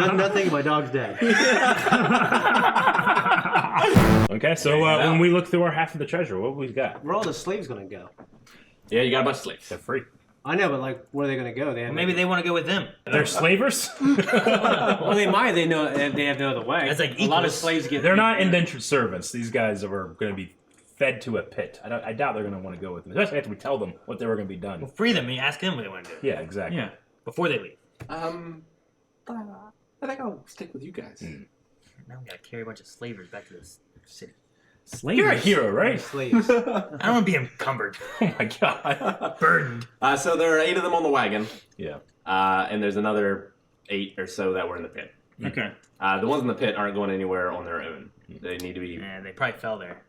I've done nothing. My dog's dead. Okay, so when we look through our half of the treasure, what we've got? Where are all the slaves gonna go? Yeah, you got a bunch of slaves. They're free. I know, but like, where are they gonna go? They have Maybe they want to go with them. They're slavers? well, they might. They know. They have no other way. That's like a lot of equals. slaves get. They're not indentured servants. These guys are going to be fed to a pit. I doubt they're going to want to go with them, especially after we tell them what they were going to be done. We'll free them and ask them what they want to do. Yeah, exactly. Yeah. Before they leave. I think I'll stick with you guys. Now we gotta carry a bunch of slavers back to this city. Slavers. You're a hero, right? slaves. I don't want to be encumbered. Oh my god. Burdened. So there are 8 of them on the wagon, Yeah. and there's another 8 or so that were in the pit. Okay. The ones in the pit aren't going anywhere on their own. They need to be. Yeah, they probably fell there.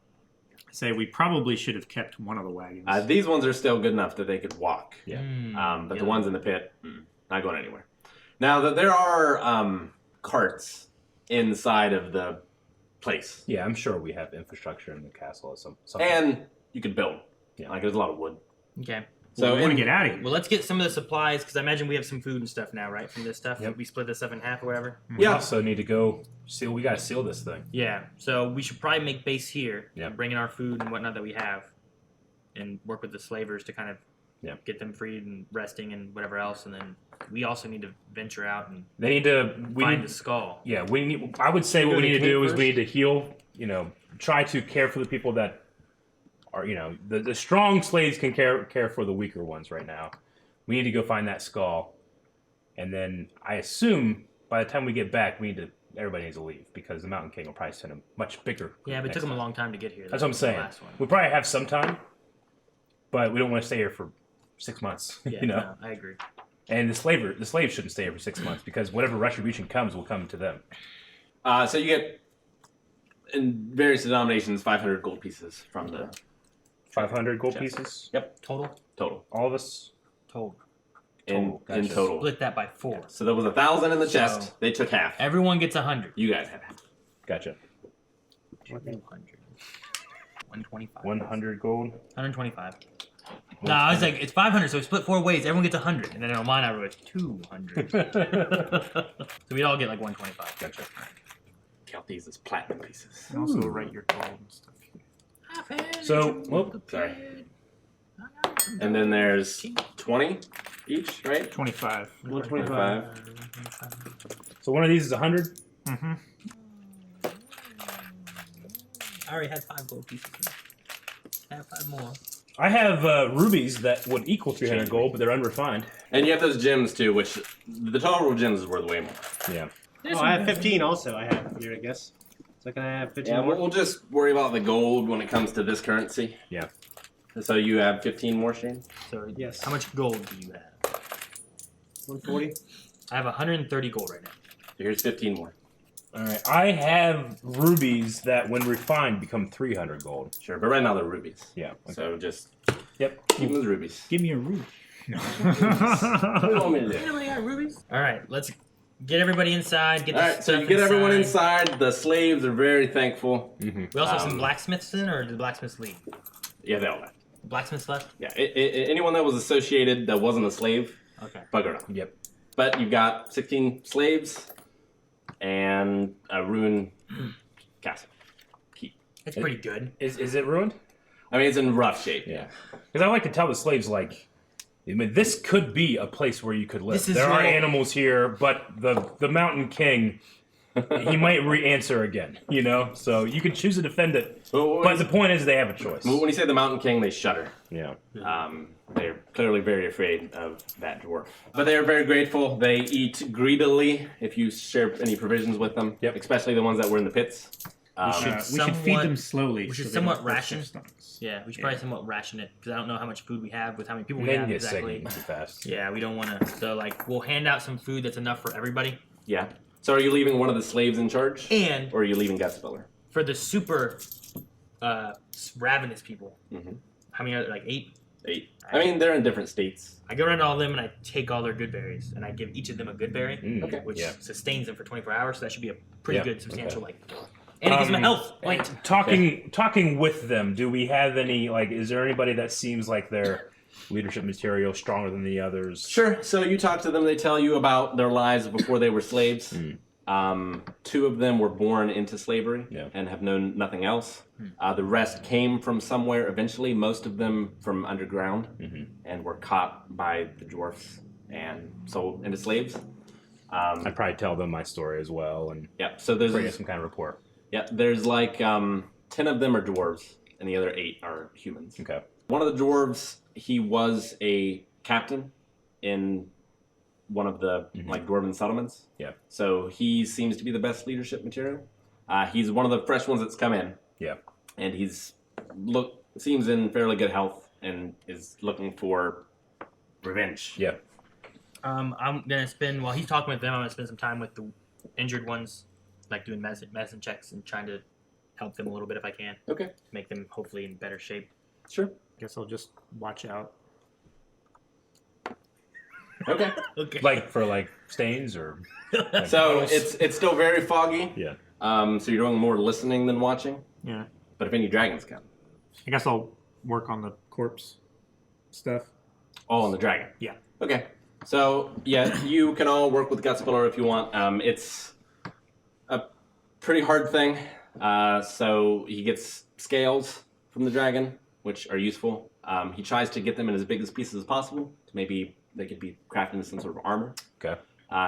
Say we probably should have kept one of the wagons. These ones are still good enough that they could walk. Yeah. But the ones in the pit, not going anywhere. Now, there are carts inside of the place. Yeah, I'm sure we have infrastructure in the castle or something. And you could build. Yeah. Like, there's a lot of wood. Okay. So we want to get out of here. Well, let's get some of the supplies, because I imagine we have some food and stuff now, right? From this stuff. Yep. We split this up in half or whatever. We Yeah. also need to go seal. We got to seal this thing. Yeah. So we should probably make base here. Yeah. Bring in our food and whatnot that we have. And work with the slavers to kind of get them freed and resting and whatever else. And then we also need to venture out and They need to find the skull. Yeah, we need. I would say what we need to do is we need to heal. Try to care for the people that are. The strong slaves can care for the weaker ones right now. We need to go find that skull, and then I assume by the time we get back, everybody needs to leave because the Mountain King will probably send a much bigger. Yeah, but it took them a long time to get here. That's what I'm saying. The last one. We probably have some time, but we don't want to stay here for 6 months. Yeah, no, I agree. And the slaves shouldn't stay here for 6 months because whatever retribution comes will come to them. So you get, in various denominations, 500 gold pieces from the 500 gold chest. pieces. Yep. Total. All of us. Total. In Gotcha. total. Split that by 4. So there was 1,000 in the So- chest. They took half. Everyone gets 100. You guys had half. Gotcha. 200. 125. 100 gold. 125. No, I was like, it's 500, so we split 4 ways. Everyone gets 100. And then on mine, I wrote 200. So we'd all get like 125. Gotcha. Count these as platinum pieces. And also write your gold and stuff. So, Sorry. And then there's 20 each, right? 25. 125. so one of these is 100. Mm-hmm. I already had 5 gold pieces. I have 5 more. I have rubies that would equal 300 gold, but they're unrefined. And you have those gems too, which the total of gems is worth way more. Yeah. Oh, I have 15 also. I have here, I guess. So can I have 15 Yeah, more? we'll just worry about the gold when it comes to this currency. Yeah. So you have 15 more, Shane? So Yes. how much gold do you have? 140. I have 130 gold right now. Here's 15 more. All right. I have rubies that, when refined, become 300 gold. Sure, but right now they're rubies. Yeah. Okay. So just Yep. keep them as rubies. Give me a ruby. What do you want me to do? Anybody got rubies? All right, let's get everybody inside. Get All the right, so stuff you get everyone inside. The slaves are very thankful. Mm-hmm. We also have some blacksmiths in, or did the blacksmiths leave? Yeah, they all left. Blacksmiths left? Yeah, anyone that was associated that wasn't a slave, Okay. buggered off. Yep. But you've got 16 slaves and a ruined castle. Keep. It's pretty good. Is it ruined? I mean, it's in rough shape. Yeah. Because I like to tell the slaves, like, I mean, this could be a place where you could live. This is There are your- animals here, but the Mountain King, he might re-answer again, So you can choose to defend it. But the point is they have a choice. When you say the Mountain King, they shudder. Yeah. They're clearly very afraid of that dwarf. But they are very grateful. They eat greedily if you share any provisions with them, Yep. especially the ones that were in the pits. We should feed them slowly. We should so they somewhat don't burst their ration. stomachs. Yeah, we should probably somewhat ration it, because I don't know how much food we have with how many people we They have can get exactly. sick too fast. Yeah, we don't want to. So, like, we'll hand out some food that's enough for everybody. Yeah. So are you leaving one of the slaves in charge? And Or are you leaving Gustaviller? for the super ravenous people, how many are there? Like 8? 8. I mean, they're in different states. I go around to all of them and I take all their good berries and I give each of them a good berry, Okay. which Yeah. sustains them for 24 hours. So that should be a pretty Yeah, good, substantial, okay. and it gives them a health. Like, Talking with them, do we have any, like, is there anybody that seems like they're leadership material stronger than the others? Sure. So you talk to them. They tell you about their lives before they were slaves. 2 of them were born into slavery and have known nothing else. The rest came from somewhere eventually, most of them from underground, and were caught by the dwarfs and sold into slaves. I'd probably tell them my story as well and So there's create some kind of report. There's like 10 of them are dwarves, and the other 8 are humans. Okay. One of the dwarves, he was a captain in one of the like dwarven settlements. Yeah. So he seems to be the best leadership material. He's one of the fresh ones that's come in. Yeah. And seems in fairly good health and is looking for revenge. Yeah. I'm gonna spend while he's talking with them. I'm gonna spend some time with the injured ones, like doing medicine checks and trying to help them a little bit if I can. Okay. Make them hopefully in better shape. Sure. Guess I'll just watch out. Okay. Okay. Like for like stains or. Like So puddles? it's still very foggy. Yeah. So you're doing more listening than watching. Yeah. But if any dragons come, I guess I'll work on the corpse stuff. all on the dragon. Yeah. Okay. So yeah, you can all work with Gutspiller if you want. It's a pretty hard thing. So he gets scales from the dragon, which are useful. He tries to get them in as big as pieces as possible. Maybe they could be crafted into some sort of armor. Okay.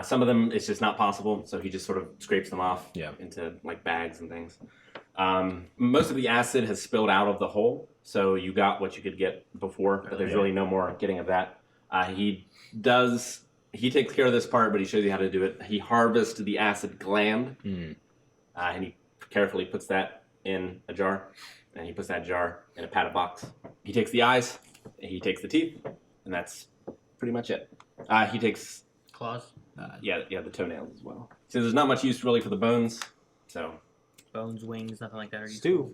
Some of them it's just not possible, so he just sort of scrapes them off into like bags and things. Most of the acid has spilled out of the hole, so you got what you could get before, but there's really no more getting of that. He takes care of this part, but he shows you how to do it. He harvests the acid gland, and he carefully puts that in a jar, and he puts that jar in a padded box. He takes the eyes, he takes the teeth, and that's pretty much it. He takes Claws, the toenails as well. So there's not much use really for the bones. So bones, wings, nothing like that. Stew.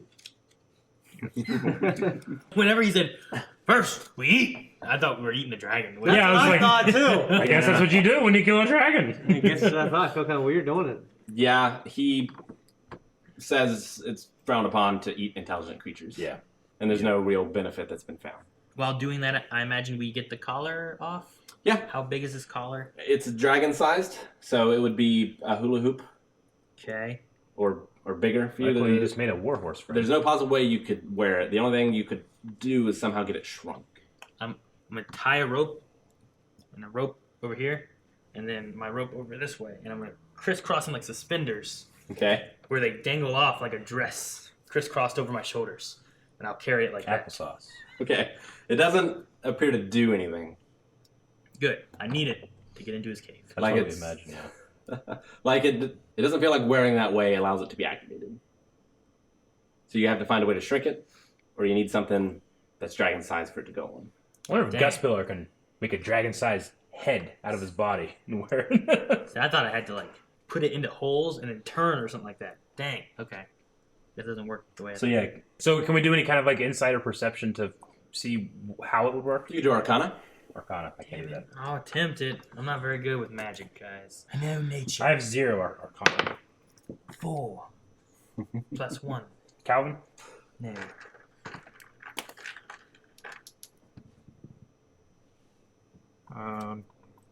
Whenever he said, "First we eat," I thought we were eating the dragon. Yeah, I was like, thought too. I guess that's what you do when you kill a dragon. I guess I thought I felt kind of weird doing it. yeah, he says it's frowned upon to eat intelligent creatures. Yeah. And there's no real benefit that's been found. While doing that, I imagine we get the collar off. Yeah. How big is this collar? It's dragon-sized, so it would be a hula hoop Okay. or bigger for you. Like when you just made a warhorse friend. There's no possible way you could wear it. The only thing you could do is somehow get it shrunk. I'm gonna tie a rope and a rope over here, and then my rope over this way, and I'm gonna crisscross them like suspenders, Okay. where they dangle off like a dress, crisscrossed over my shoulders, and I'll carry it like that. applesauce. Okay. It doesn't appear to do anything. Good. I need it to get into his cave. That's Like what we it's- imagine. Yeah. Like it doesn't feel like wearing that way allows it to be activated. So you have to find a way to shrink it, or you need something that's dragon sized for it to go on. I wonder if Dang. Gutspiller can make a dragon-sized head out of his body and wear it. So I thought I had to like put it into holes and then turn or something like that. Dang. Okay. That doesn't work the way I So thought. yeah. So can we do any kind of like insider perception to see how it would work? You do Arcana. Arcana. I can't do that. I'll attempt it. I'm not very good with magic, guys. I know nature. I have 0 Arcana. 4 plus 1. Calvin? No. Um,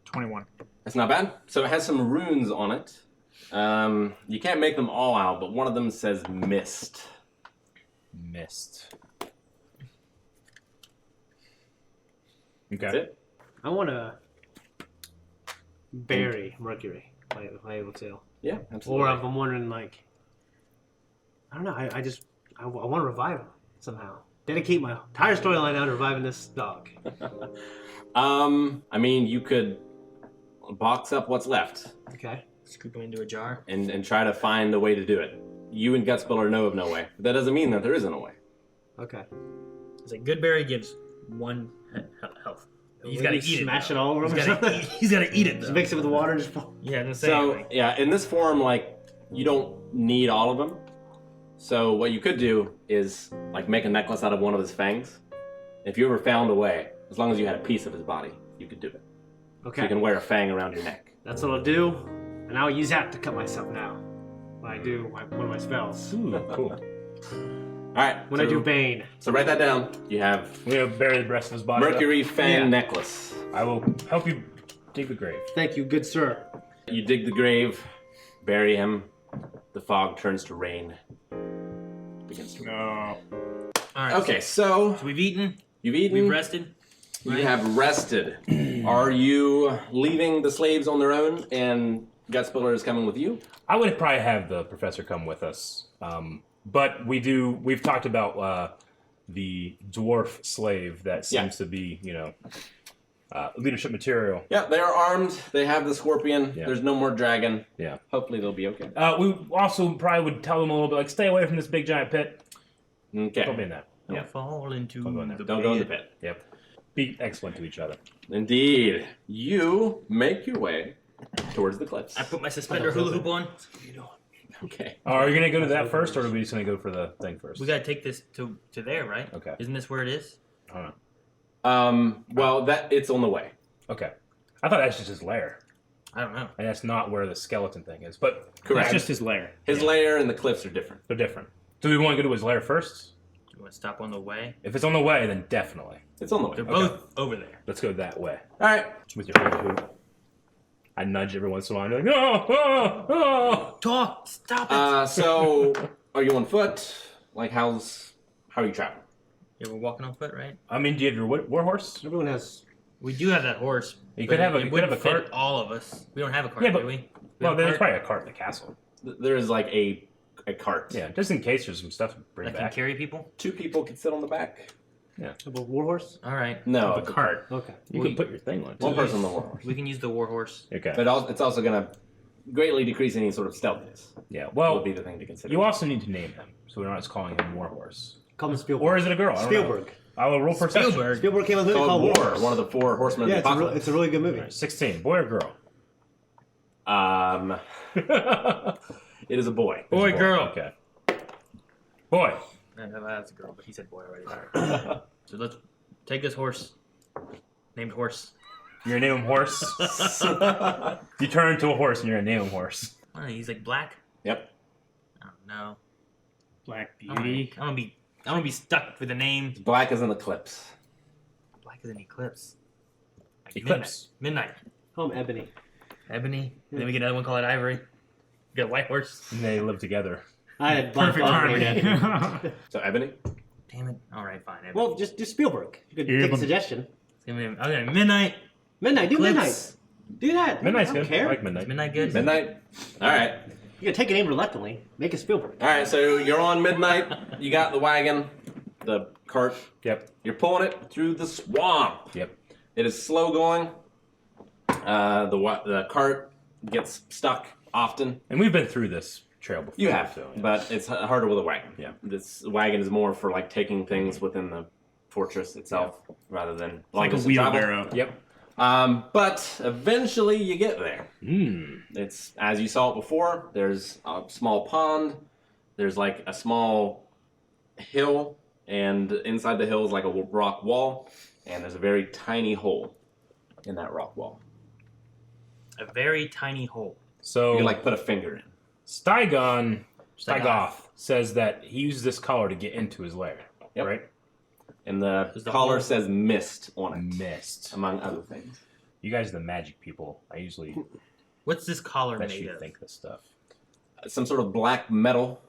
21. That's not bad. So it has some runes on it. You can't make them all out, but one of them says mist. Missed. That's Okay. it. I want to bury Mercury. If I able to. Yeah, absolutely. Or I'm wondering, like, I don't know. I want to revive him somehow. Dedicate my entire storyline now to reviving this dog. I mean, you could box up what's left Okay. Scoop them into a jar. and try to find a way to do it. You and Gutspiller know of no way. But that doesn't mean that there isn't a way. Okay. It's like good berry gives 1 health. He's got to eat it. Smash though. it all over him. He's got to eat it. Just Though. mix it with the water and just. Yeah, I'm So, saying. yeah, in this form, like, you don't need all of them. So what you could do is, like, make a necklace out of one of his fangs. If you ever found a way, as long as you had a piece of his body, you could do it. So Okay. you can wear a fang around your neck. That's what I'll do, and I'll use that to cut myself now. When I do one of my spells. Ooh, cool. right. When I do Bane. So write that down. You have We have buried the rest of his body. Mercury Fang Yeah. necklace. I will help you dig the grave. Thank you, good sir. You dig the grave, bury him. The fog turns to rain. Begins to rain. No. All right. Okay, so So we've eaten. you've eaten. We've rested. You have rested. Are you leaving the slaves on their own and Gutspiller is coming with you? I would probably have the professor come with us. But we've talked about the dwarf slave that seems to be, leadership material. Yeah, they are armed. They have the scorpion. Yeah. There's no more dragon. Yeah. Hopefully they'll be okay. We also probably would tell them a little bit, like, stay away from this big giant pit. Okay. Don't be in that. Don't Yeah. fall into Don't go in there. the Don't go in the pit. Yep. Be excellent to each other. Indeed. You make your way towards the cliffs. I put my suspender hula hoop on. Okay. Are you going to go to that first, or are we just going to go for the thing first? We gotta take this to there, right? Okay. Isn't this where it is? I don't know. Well, it's on the way. Okay. I thought that's just his lair. I don't know. And that's not where the skeleton thing is. But Correct. It's just his lair. His lair and the cliffs are different. they're different. Do we want to go to his lair first? Do you want to stop on the way? If it's on the way, then definitely. It's on the way. They're All both over there. Let's go that way. right. With your hula hoop. I nudge every once in a while. And be like, no. Talk. Stop it. So, are you on foot? Like, how are you traveling? Yeah, we're walking on foot, right? I mean, do you have your war horse? Everyone has. We do have that horse. You but could have a- it you could wouldn't have a fit cart. all of us. We don't have a cart, Yeah, but- do we? Well, have a there's cart probably a cart in the castle. There is like a cart. Yeah, just in case there's some stuff to bring that can back. carry people. 2 people can sit on the back. A warhorse? All right. No, The cart. Okay. You can put your thing on it. One too. person on the horse. We can use the war horse. Okay. But it's also going to greatly decrease any sort of stealthiness. Yeah. Would Well, be the thing to consider. you also need to name him, so we're not just calling him Warhorse. Call him Spielberg. Or is it a girl? I don't know. Spielberg. I will roll perception. Spielberg. Spielberg came with a movie called called War, Wars. one of the 4 horsemen Yeah, of the apocalypse. it's a really good movie. All right, 16. Boy or girl? It is a boy. Boy, girl. Okay. Boy. No, that's a girl, but he said boy already. All right. So let's take this horse. Named horse. You're gonna name him Horse? You turn into a horse and you're gonna name him Horse. I don't know, he's like black. Yep. I don't know. Black I'm gonna be stuck with the name. Black is in the clips. Black as an eclipse. Like Eclipse. Midnight. Call him Ebony. Ebony. And then we get another one called Ivory. We got a white horse. And they live together. I had Black Perfect Phone harmony. named Ebony. So Ebony. Damn it. All right, fine. Ebony. Well, just Spielberg. You could Yeah, take a but- suggestion. Okay, Midnight. Midnight. Do Eclipse. Midnight. Do that. Midnight's I don't good. care. I like Midnight. Midnight good? Midnight. All right. You can take a name reluctantly. Make it Spielberg. All right. So you're on midnight. You got the wagon, the cart. Yep. You're pulling it through the swamp. Yep. It is slow going. The cart gets stuck often. And we've been through this trail before. You have, so, yeah. but it's harder with a wagon. Yeah. This wagon is more for like taking things within the fortress itself rather than Like a longest of travel. wheelbarrow. Yep. But eventually you get there. It's as you saw it before. There's a small pond. There's like a small hill, and inside the hill is like a rock wall, and there's a very tiny hole in that rock wall. A very tiny hole. So You can like put a finger in. Stygoth Stygoth. says that he used this collar to get into his lair. Yep. Right? And the Is the collar hole- says mist on it, Mist. among other things. You guys are the magic people. I usually What's this collar bet made you of? think this stuff. Some sort of black metal,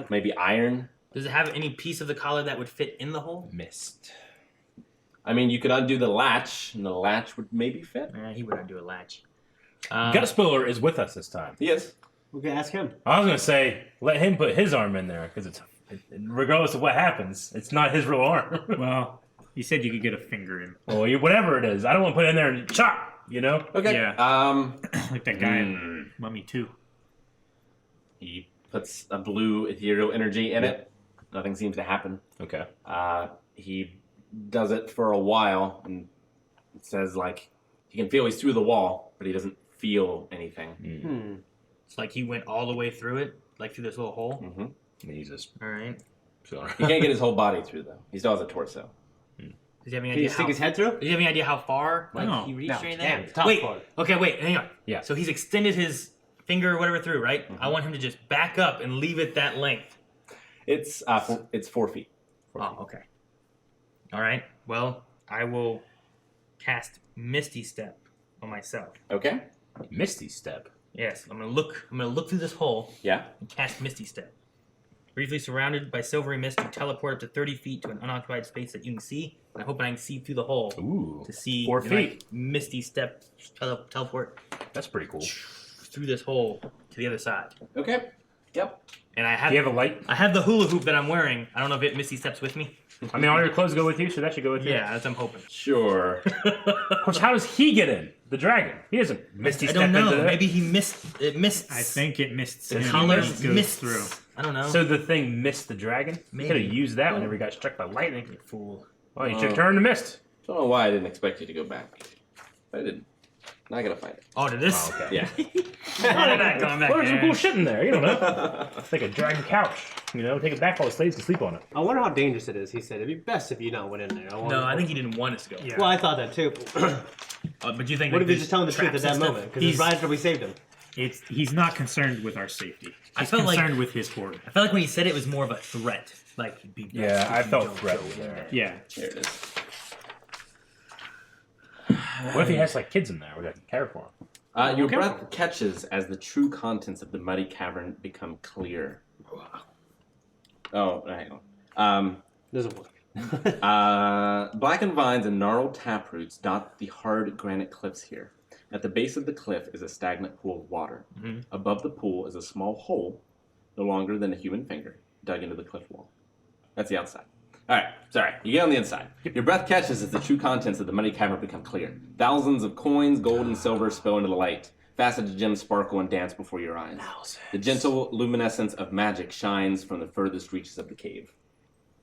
maybe iron. Does it have any piece of the collar that would fit in the hole? Mist. I mean, you could undo the latch, and the latch would maybe fit. He wouldn't do a latch. Gutspiller is with us this time. Yes. We can ask him. I was gonna say let him put his arm in there because regardless of what happens, it's not his real arm. Well, you said you could get a finger in. Well, whatever it is, I don't want to put it in there and chop. You know? Okay. Yeah. Like that guy in Mummy 2. He puts a blue ethereal energy in it. Nothing seems to happen. Okay. He does it for a while, and it says like he can feel he's through the wall, but he doesn't feel anything. It's like he went all the way through it, like through this little hole. Mm-hmm. And he's just. All right. He can't get his whole body through though. He still has a torso. Does he have any Can you idea stick how? his head through? Does he have any idea how far No. he reached No, or anything? damn, the top wait. part. Okay, wait. Hang on. Yeah. So he's extended his finger or whatever through, right? Mm-hmm. I want him to just back up and leave it that length. It's 4 feet. Oh, okay. All right. Well, I will cast Misty Step on myself. Okay. Misty Step. Yes, I'm gonna look through this hole Yeah. and cast Misty Step. Briefly surrounded by silvery mist, you teleport up to 30 feet to an unoccupied space that you can see. And I hope I can see through the hole to see 4 and, feet. like, Misty Step teleport That's pretty cool. through this hole to the other side. Okay. Yep. And I have Do you have a light? I have the hula hoop that I'm wearing. I don't know if it Misty Steps with me. I mean, all your clothes go with you, so that should go with you. Yeah, that's what I'm hoping. Sure. Of course, how does he get in? The dragon. He doesn't Misty I Step don't know. into that. Maybe he missed. It missed. I think it missed the him color as it goes missed through. I don't know. So the thing missed the dragon? Maybe. He could have used that whenever he got struck by lightning. You fool. Well, you should turn to mist. Don't know why I didn't expect you to go back. I didn't. Now I gotta find it. Oh, to this? Oh, okay. Yeah. Going back. Well, there's some cool shit in there. You don't know. It's like a dragon couch. You know, take it back while the slaves can sleep on it. I wonder how dangerous it is. He said it'd be best if you not went in there. No, I think he didn't want us to go. Yeah. Well, I thought that too. But you think? What like, if he's there's just telling the truth traps at that and stuff? moment? Because it's right after we saved him. He's not concerned with our safety. I He's felt like- concerned with his hoard. I felt like when he said it was more of a threat. Like, it'd be best Yeah, if I you felt don't threat go in there. Yeah. There it is. What if he has like kids in there? We got to care for him. Your breath catches as the true contents of the muddy cavern become clear. Oh, hang on. Doesn't work. Blackened vines and gnarled taproots dot the hard granite cliffs here. At the base of the cliff is a stagnant pool of water. Mhm. Above the pool is a small hole, no longer than a human finger, dug into the cliff wall. That's the outside. All right, sorry. You get on the inside. Your breath catches as the true contents of the muddy cavern become clear. Thousands of coins, gold and silver spill into the light. Faceted gems sparkle and dance before your eyes. The gentle luminescence of magic shines from the furthest reaches of the cave.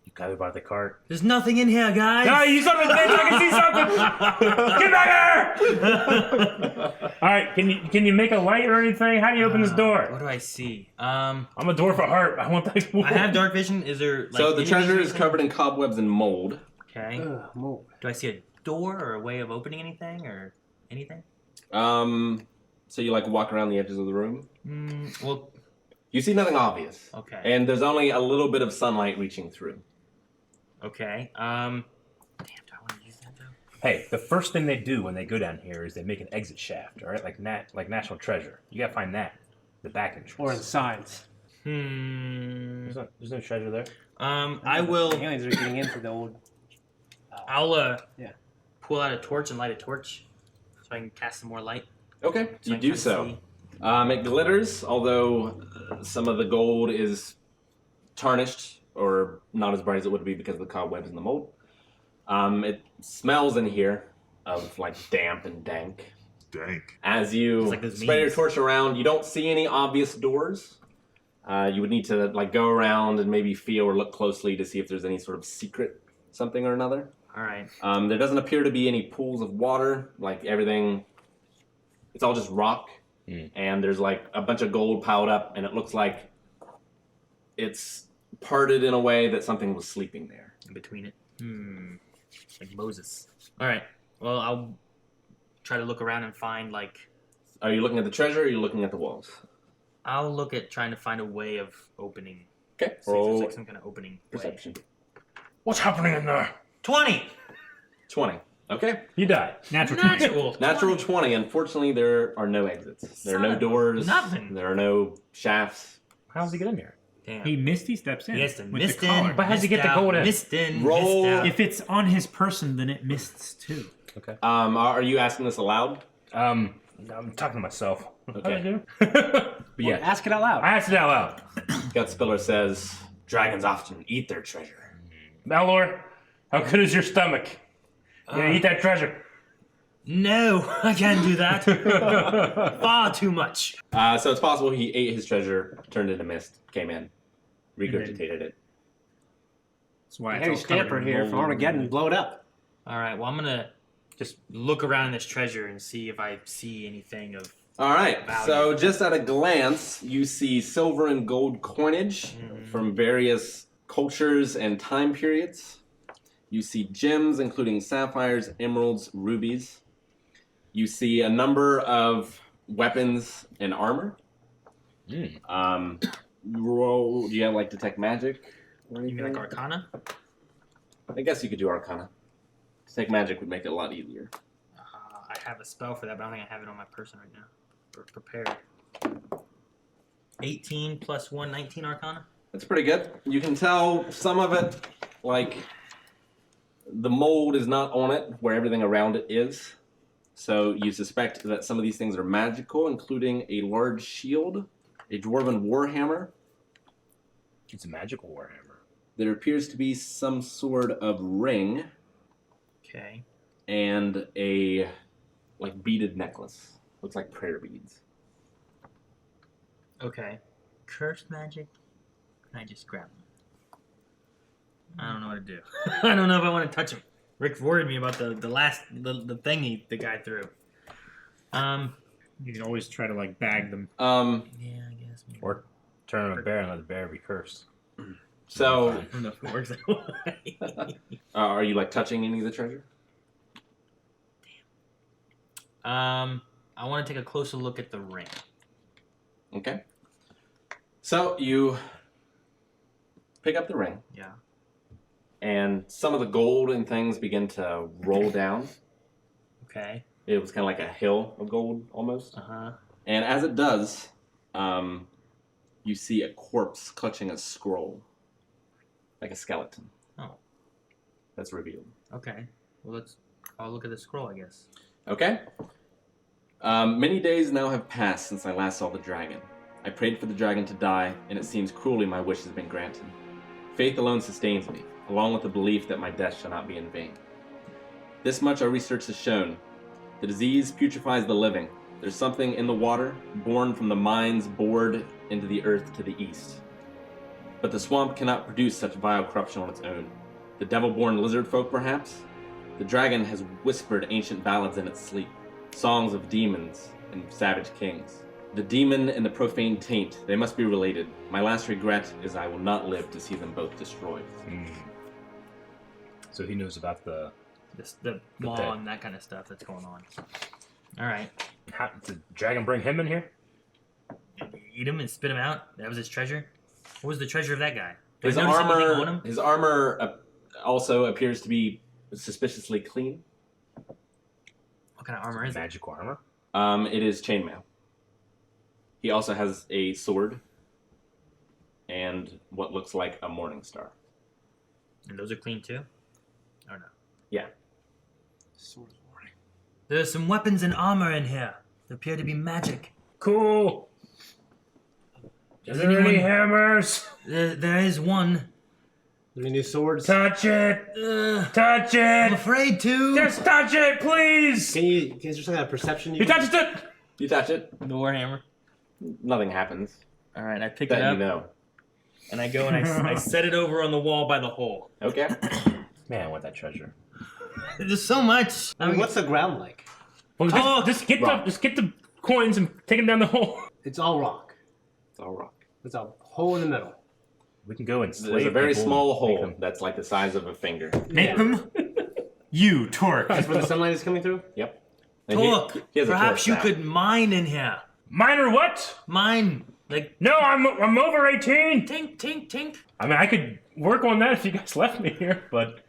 You gotta buy the cart. There's nothing in here, guys. No, you son of a bitch! I can see something. Get back here! All right, can you make a light or anything? How do you open this What door? do I see? I'm a dwarf at heart. I want that. I have dark vision. Is there? Like, So the enemies treasure or is anything? covered in cobwebs and mold. Okay. Mold. Do I see a door or a way of opening anything or anything? So you like walk around the edges of the room? Well, You see nothing obvious. okay. And there's only a little bit of sunlight reaching through. Okay. Damn, do I want to use that though? Hey, the first thing they do when they go down here is they make an exit shaft. All right, like National Treasure. You gotta find that, the back entrance. Or in signs. There's no treasure there. I will. The aliens are getting into the old. I'll Yeah. pull out a torch and light a torch, so I can cast some more light. Okay, So you I do can so. see. It glitters, although some of the gold is tarnished or not as bright as it would be because of the cobwebs and the mold. It smells in here of like damp and dank. Dank. As you It's like those spread your memes. torch around, you don't see any obvious doors. You would need to like go around and maybe feel or look closely to see if there's any sort of secret something or another. All right. There doesn't appear to be any pools of water. Like everything, it's all just rock. And there's like a bunch of gold piled up, and it looks like it's parted in a way that something was sleeping there. In between it. Like Moses. All right. Well, I'll try to look around and find like. Are you looking at the treasure, or are you looking at the walls? I'll look at trying to find a way of opening. Okay. See if there's like some kind of opening. way. Perception. What's happening in there? 20. 20. Okay. You die. Natural 20. Natural. Natural 20. Unfortunately, there are no exits. There are no Son of doors. nothing. There are no shafts. How does he get in here? Damn. He Misty steps in. He has to with mist the collar. in. But how's he mist get the out, gold in? Mist in. Roll. Mist out. If it's on his person, then it mists too. Okay. Are you asking this aloud? I'm talking to myself. Okay. But yeah, Ask it out loud. I asked it out loud. Gutspiller says, dragons often eat their treasure. Malor, how good is your stomach? You gonna eat that treasure? No, I can't do that. Far too much. So it's possible he ate his treasure, turned into mist, came in, regurgitated it. That's why Harry it's all covered Stamper in here mold from Armageddon and blow it up. All right. Well, I'm gonna just look around in this treasure and see if I see anything of. All right, Value. so just at a glance, you see silver and gold coinage from various cultures and time periods. You see gems, including sapphires, emeralds, rubies. You see a number of weapons and armor. roll. Do you have like detect magic? Or You anything? mean like Arcana? I guess you could do Arcana. Detect magic would make it a lot easier. I have a spell for that, but I don't think I have it on my person right now. Or prepared. 18 plus 1, 19 Arcana? That's pretty good. You can tell some of it, like, the mold is not on it where everything around it is. So you suspect that some of these things are magical, including a large shield, a dwarven warhammer. It's a magical warhammer. There appears to be some sort of ring. Okay. And a, like, beaded necklace. Looks like prayer beads. Okay. Cursed magic? Can I just grab them? I don't know what to do. I don't know if I want to touch them. Rick worried me about the thing the guy threw. You can always try to like bag them. Yeah, I guess. Maybe. Or turn him a bear and let the bear be cursed. So, I don't know if it works that way. are you, like, touching any of the treasure? I want to take a closer look at the ring. Okay. So, you pick up the ring. Yeah. And some of the gold and things begin to roll down. Okay. It was kind of like a hill of gold, almost. Uh-huh. And as it does, you see a corpse clutching a scroll. Like a skeleton. Oh. That's revealed. Okay. Well, I'll look at the scroll, I guess. Okay. Many days now have passed since I last saw the dragon. I prayed for the dragon to die, and it seems cruelly my wish has been granted. Faith alone sustains me, along with the belief that my death shall not be in vain. This much our research has shown. The disease putrefies the living. There's something in the water, born from the mines bored into the earth to the east. But the swamp cannot produce such vile corruption on its own. The devil-born lizard folk, perhaps? The dragon has whispered ancient ballads in its sleep, songs of demons and savage kings. The demon and the profane taint, they must be related. My last regret is I will not live to see them both destroyed. So he knows about the Maw dead. and that kind of stuff that's going on. All right. How, did the dragon bring him in here? Eat him and spit him out? That was his treasure? What was the treasure of that guy? Did His I notice anything on armor, him? his armor also appears to be suspiciously clean. What kind of armor is it? Magical armor? It is chainmail. He also has a sword and what looks like a morning star. And those are clean too? Or no? Yeah. Sword of warning. There's some weapons and armor in here. They appear to be magic. Cool! Does Is there any anyone- hammers? There is one. Any new swords? Touch it! Touch I'm it! afraid to. Just touch it, please! Can you just like a perception? You touched it! You touch it, The warhammer. nothing happens. All right, I pick That it up you know. and I go and I set it over on the wall by the hole. Okay. Man, I want that treasure. There's so much. I mean, what's the ground like? Well, just get the coins and take them down the hole. It's all rock. It's all rock. It's a hole in the middle. We can go and slay There's a very people small and hole make them- that's like the size of a finger. Make them. You, Torque. That's where the sunlight is coming through? Yep. And he Torque. has a Perhaps torch you now. could mine in here. Mine or what? Mine. Like No, I'm over 18. tink, tink, tink. I mean, I could work on that if you guys left me here, but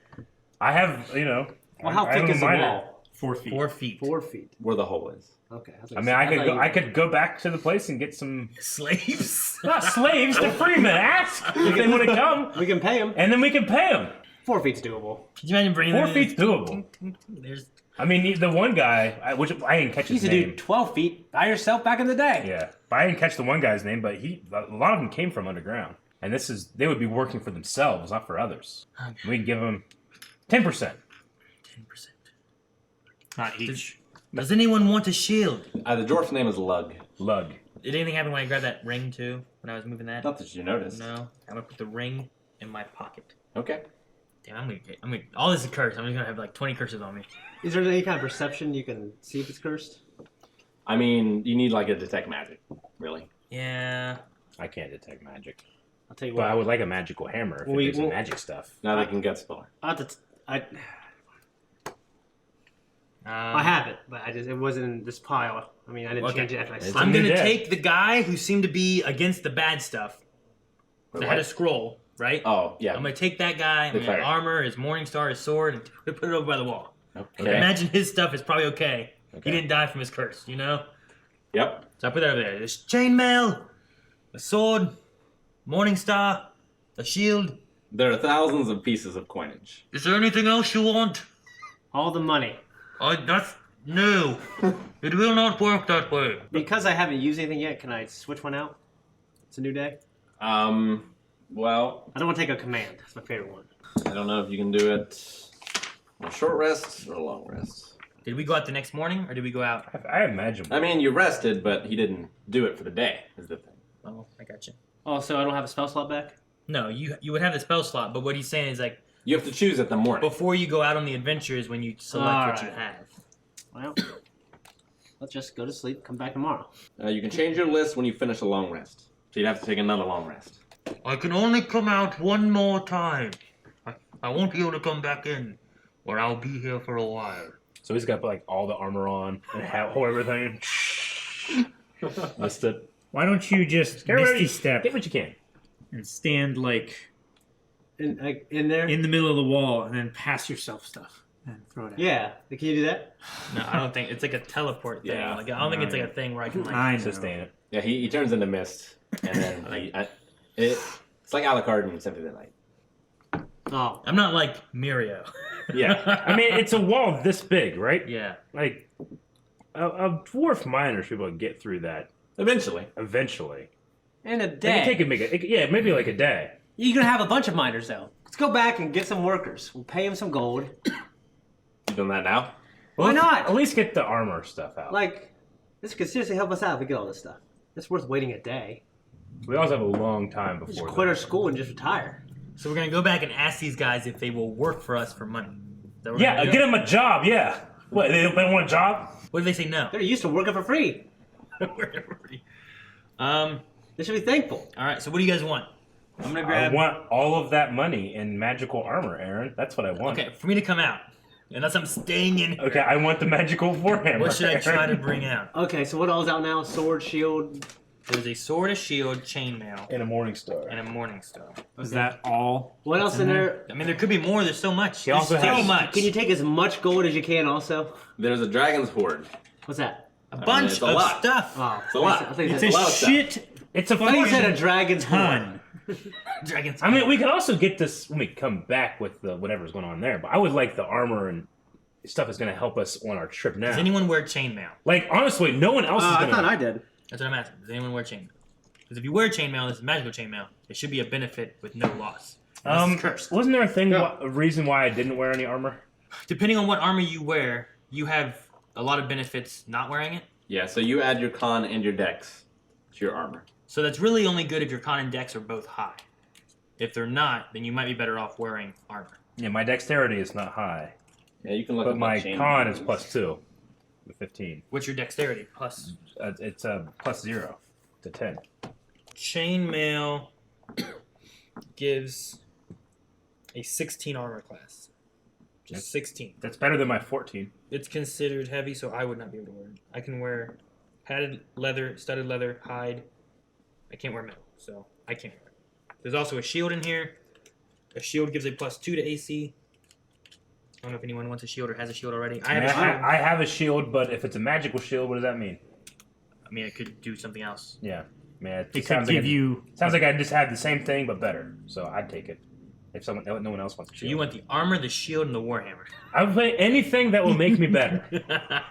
I have, Well, how I thick am a is the miner. wall? 4 feet. 4 feet. 4 feet. Where the hole is. Okay. I mean, I could go back to the place and get some Slaves. not slaves, the freemen. Ask if they want to come, We can pay him. and then we can pay them. 4 feet's doable. Could you imagine bringing 4 them in? feet's doable. There's I mean, the one guy, which I didn't catch You his used to name. do 12 feet by yourself back in the day. Yeah, but I didn't catch the one guy's name. But a lot of them came from underground, and they would be working for themselves, not for others. Okay. We'd give them 10%. 10%. Not each. Does anyone want a shield? The dwarf's name is Lug. Lug. Did anything happen when I grabbed that ring too? When I was moving that? Not that you noticed. No. I'm gonna put the ring in my pocket. Okay. Damn, I'm gonna. All this is cursed. I'm gonna have like 20 curses on me. Is there any kind of perception you can see if it's cursed? I mean, you need like a detect magic, really. Yeah. I can't detect magic, I'll tell you but what. I would like a magical hammer if it is magic stuff. Now they can get spell. I have it, but it wasn't in this pile. I mean, I didn't Okay. change it after I It's slept. I'm gonna dead. take the guy who seemed to be against the bad stuff I had a scroll, right? Oh, yeah. I'm gonna take that guy, The his cleric. armor, his morning star, his sword, and put it over by the wall. Okay. Imagine his stuff is probably okay. Okay. He didn't die from his curse, you know? Yep. So I put that over there. There's chainmail, a sword, morning star, a shield. There are thousands of pieces of coinage. Is there anything else you want? All the money. No. It will not work that way. Because I haven't used anything yet, can I switch one out? It's a new day. Well, I don't want to take a command. That's my favorite one. I don't know if you can do it on a short rest or a long rest. Did we go out the next morning, or did we go out? I imagine. I mean, you rested, but he didn't do it for the day, is the thing. Oh, I got you. Oh, so I don't have a spell slot back? No, you would have the spell slot, but what he's saying is like You have to choose at the morning. before you go out on the adventure is when you select what you Alright. have. Well, let's just go to sleep, come back tomorrow. You can change your list when you finish a long rest. So you'd have to take another long rest. I can only come out one more time. I won't be able to come back in, or I'll be here for a while. So he's got like all the armor on and whole everything. Listed. Why don't you just misty step Get what you can. and stand like In there? in the middle of the wall and then pass yourself stuff and throw it out? Yeah. Can you do that? No, I don't think it's like a teleport thing. Yeah. Like I don't think it's like a thing where I can like. I know. Sustain it. Yeah, he turns into mist, and then it's like Alucard in Symphony of the Night. Oh. I'm not like Mirio. Yeah. I mean, it's a wall this big, right? Yeah. Like, a dwarf miner should be able to get through that Eventually. eventually. In a Like, day. yeah, maybe like a day. You're going to have a bunch of miners, though. Let's go back and get some workers. We'll pay them some gold. You doing that now? Why not? At least get the armor stuff out. Like, this could seriously help us out if we get all this stuff. It's worth waiting a day. We also have a long time Just before. quit our school and just retire. So we're gonna go back and ask these guys if they will work for us for money. Is that what we're Yeah, gonna do? get them a job. Yeah. What? They don't want a job? What if they say no? They're used to working for free. They should be thankful. All right. So what do you guys want? I'm gonna I grab. want all of that money in magical armor, Aaron. That's what I want. Okay, for me to come out, unless I'm staying in. Okay, I want the magical warhammer. What should I try to Aaron. bring out? Okay, so what all's out now? Sword, shield. There's a sword, a shield, chainmail, And a morning star. and a morning star. Is that all? What else in there? I mean, there could be more. There's so much. He also There's so has- much. Can you take as much gold as you can also? There's a dragon's hoard. What's that? a bunch it's a of lot. stuff. Oh, It's a lot. I think It's that's a lot of stuff. shit It's a I thought you said a fucking dragon's horn. ton. Dragons. I mean, we can also get this when we come back with the whatever's going on there. But I would like the armor and stuff that's going to help us on our trip now. Does anyone wear chainmail? Like, honestly, no one else is I going thought to. I did. That's what I'm asking. Does anyone wear chainmail? Because if you wear chainmail, this is magical chainmail. It should be a benefit with no loss. Unless it's cursed. Wasn't there a thing, a reason why I didn't wear any armor? Depending on what armor you wear, you have a lot of benefits not wearing it. Yeah, so you add your con and your dex to your armor. So that's really only good if your con and dex are both high. If they're not, then you might be better off wearing armor. Yeah, my dexterity is not high, Yeah, you can look but at my chain con is moves. +2 with 15. What's your dexterity? Plus. It's +0 to 10. Chainmail gives a 16 armor class. Just 16. That's better than my 14. It's considered heavy, so I would not be able to wear it. I can wear padded leather, studded leather, hide. I can't wear metal, so I can't wear it. There's also a shield in here. A shield gives a +2 to AC. I don't know if anyone wants a shield or has a shield already. I have a shield. I have a shield, but if it's a magical shield, what does that mean? I mean, it could do something else. Yeah, man, It could sounds give like you. sounds like I just have the same thing but better. So I'd take it. If no one else wants a So shield. you want the armor, the shield, and the warhammer. I would play anything that will make me better.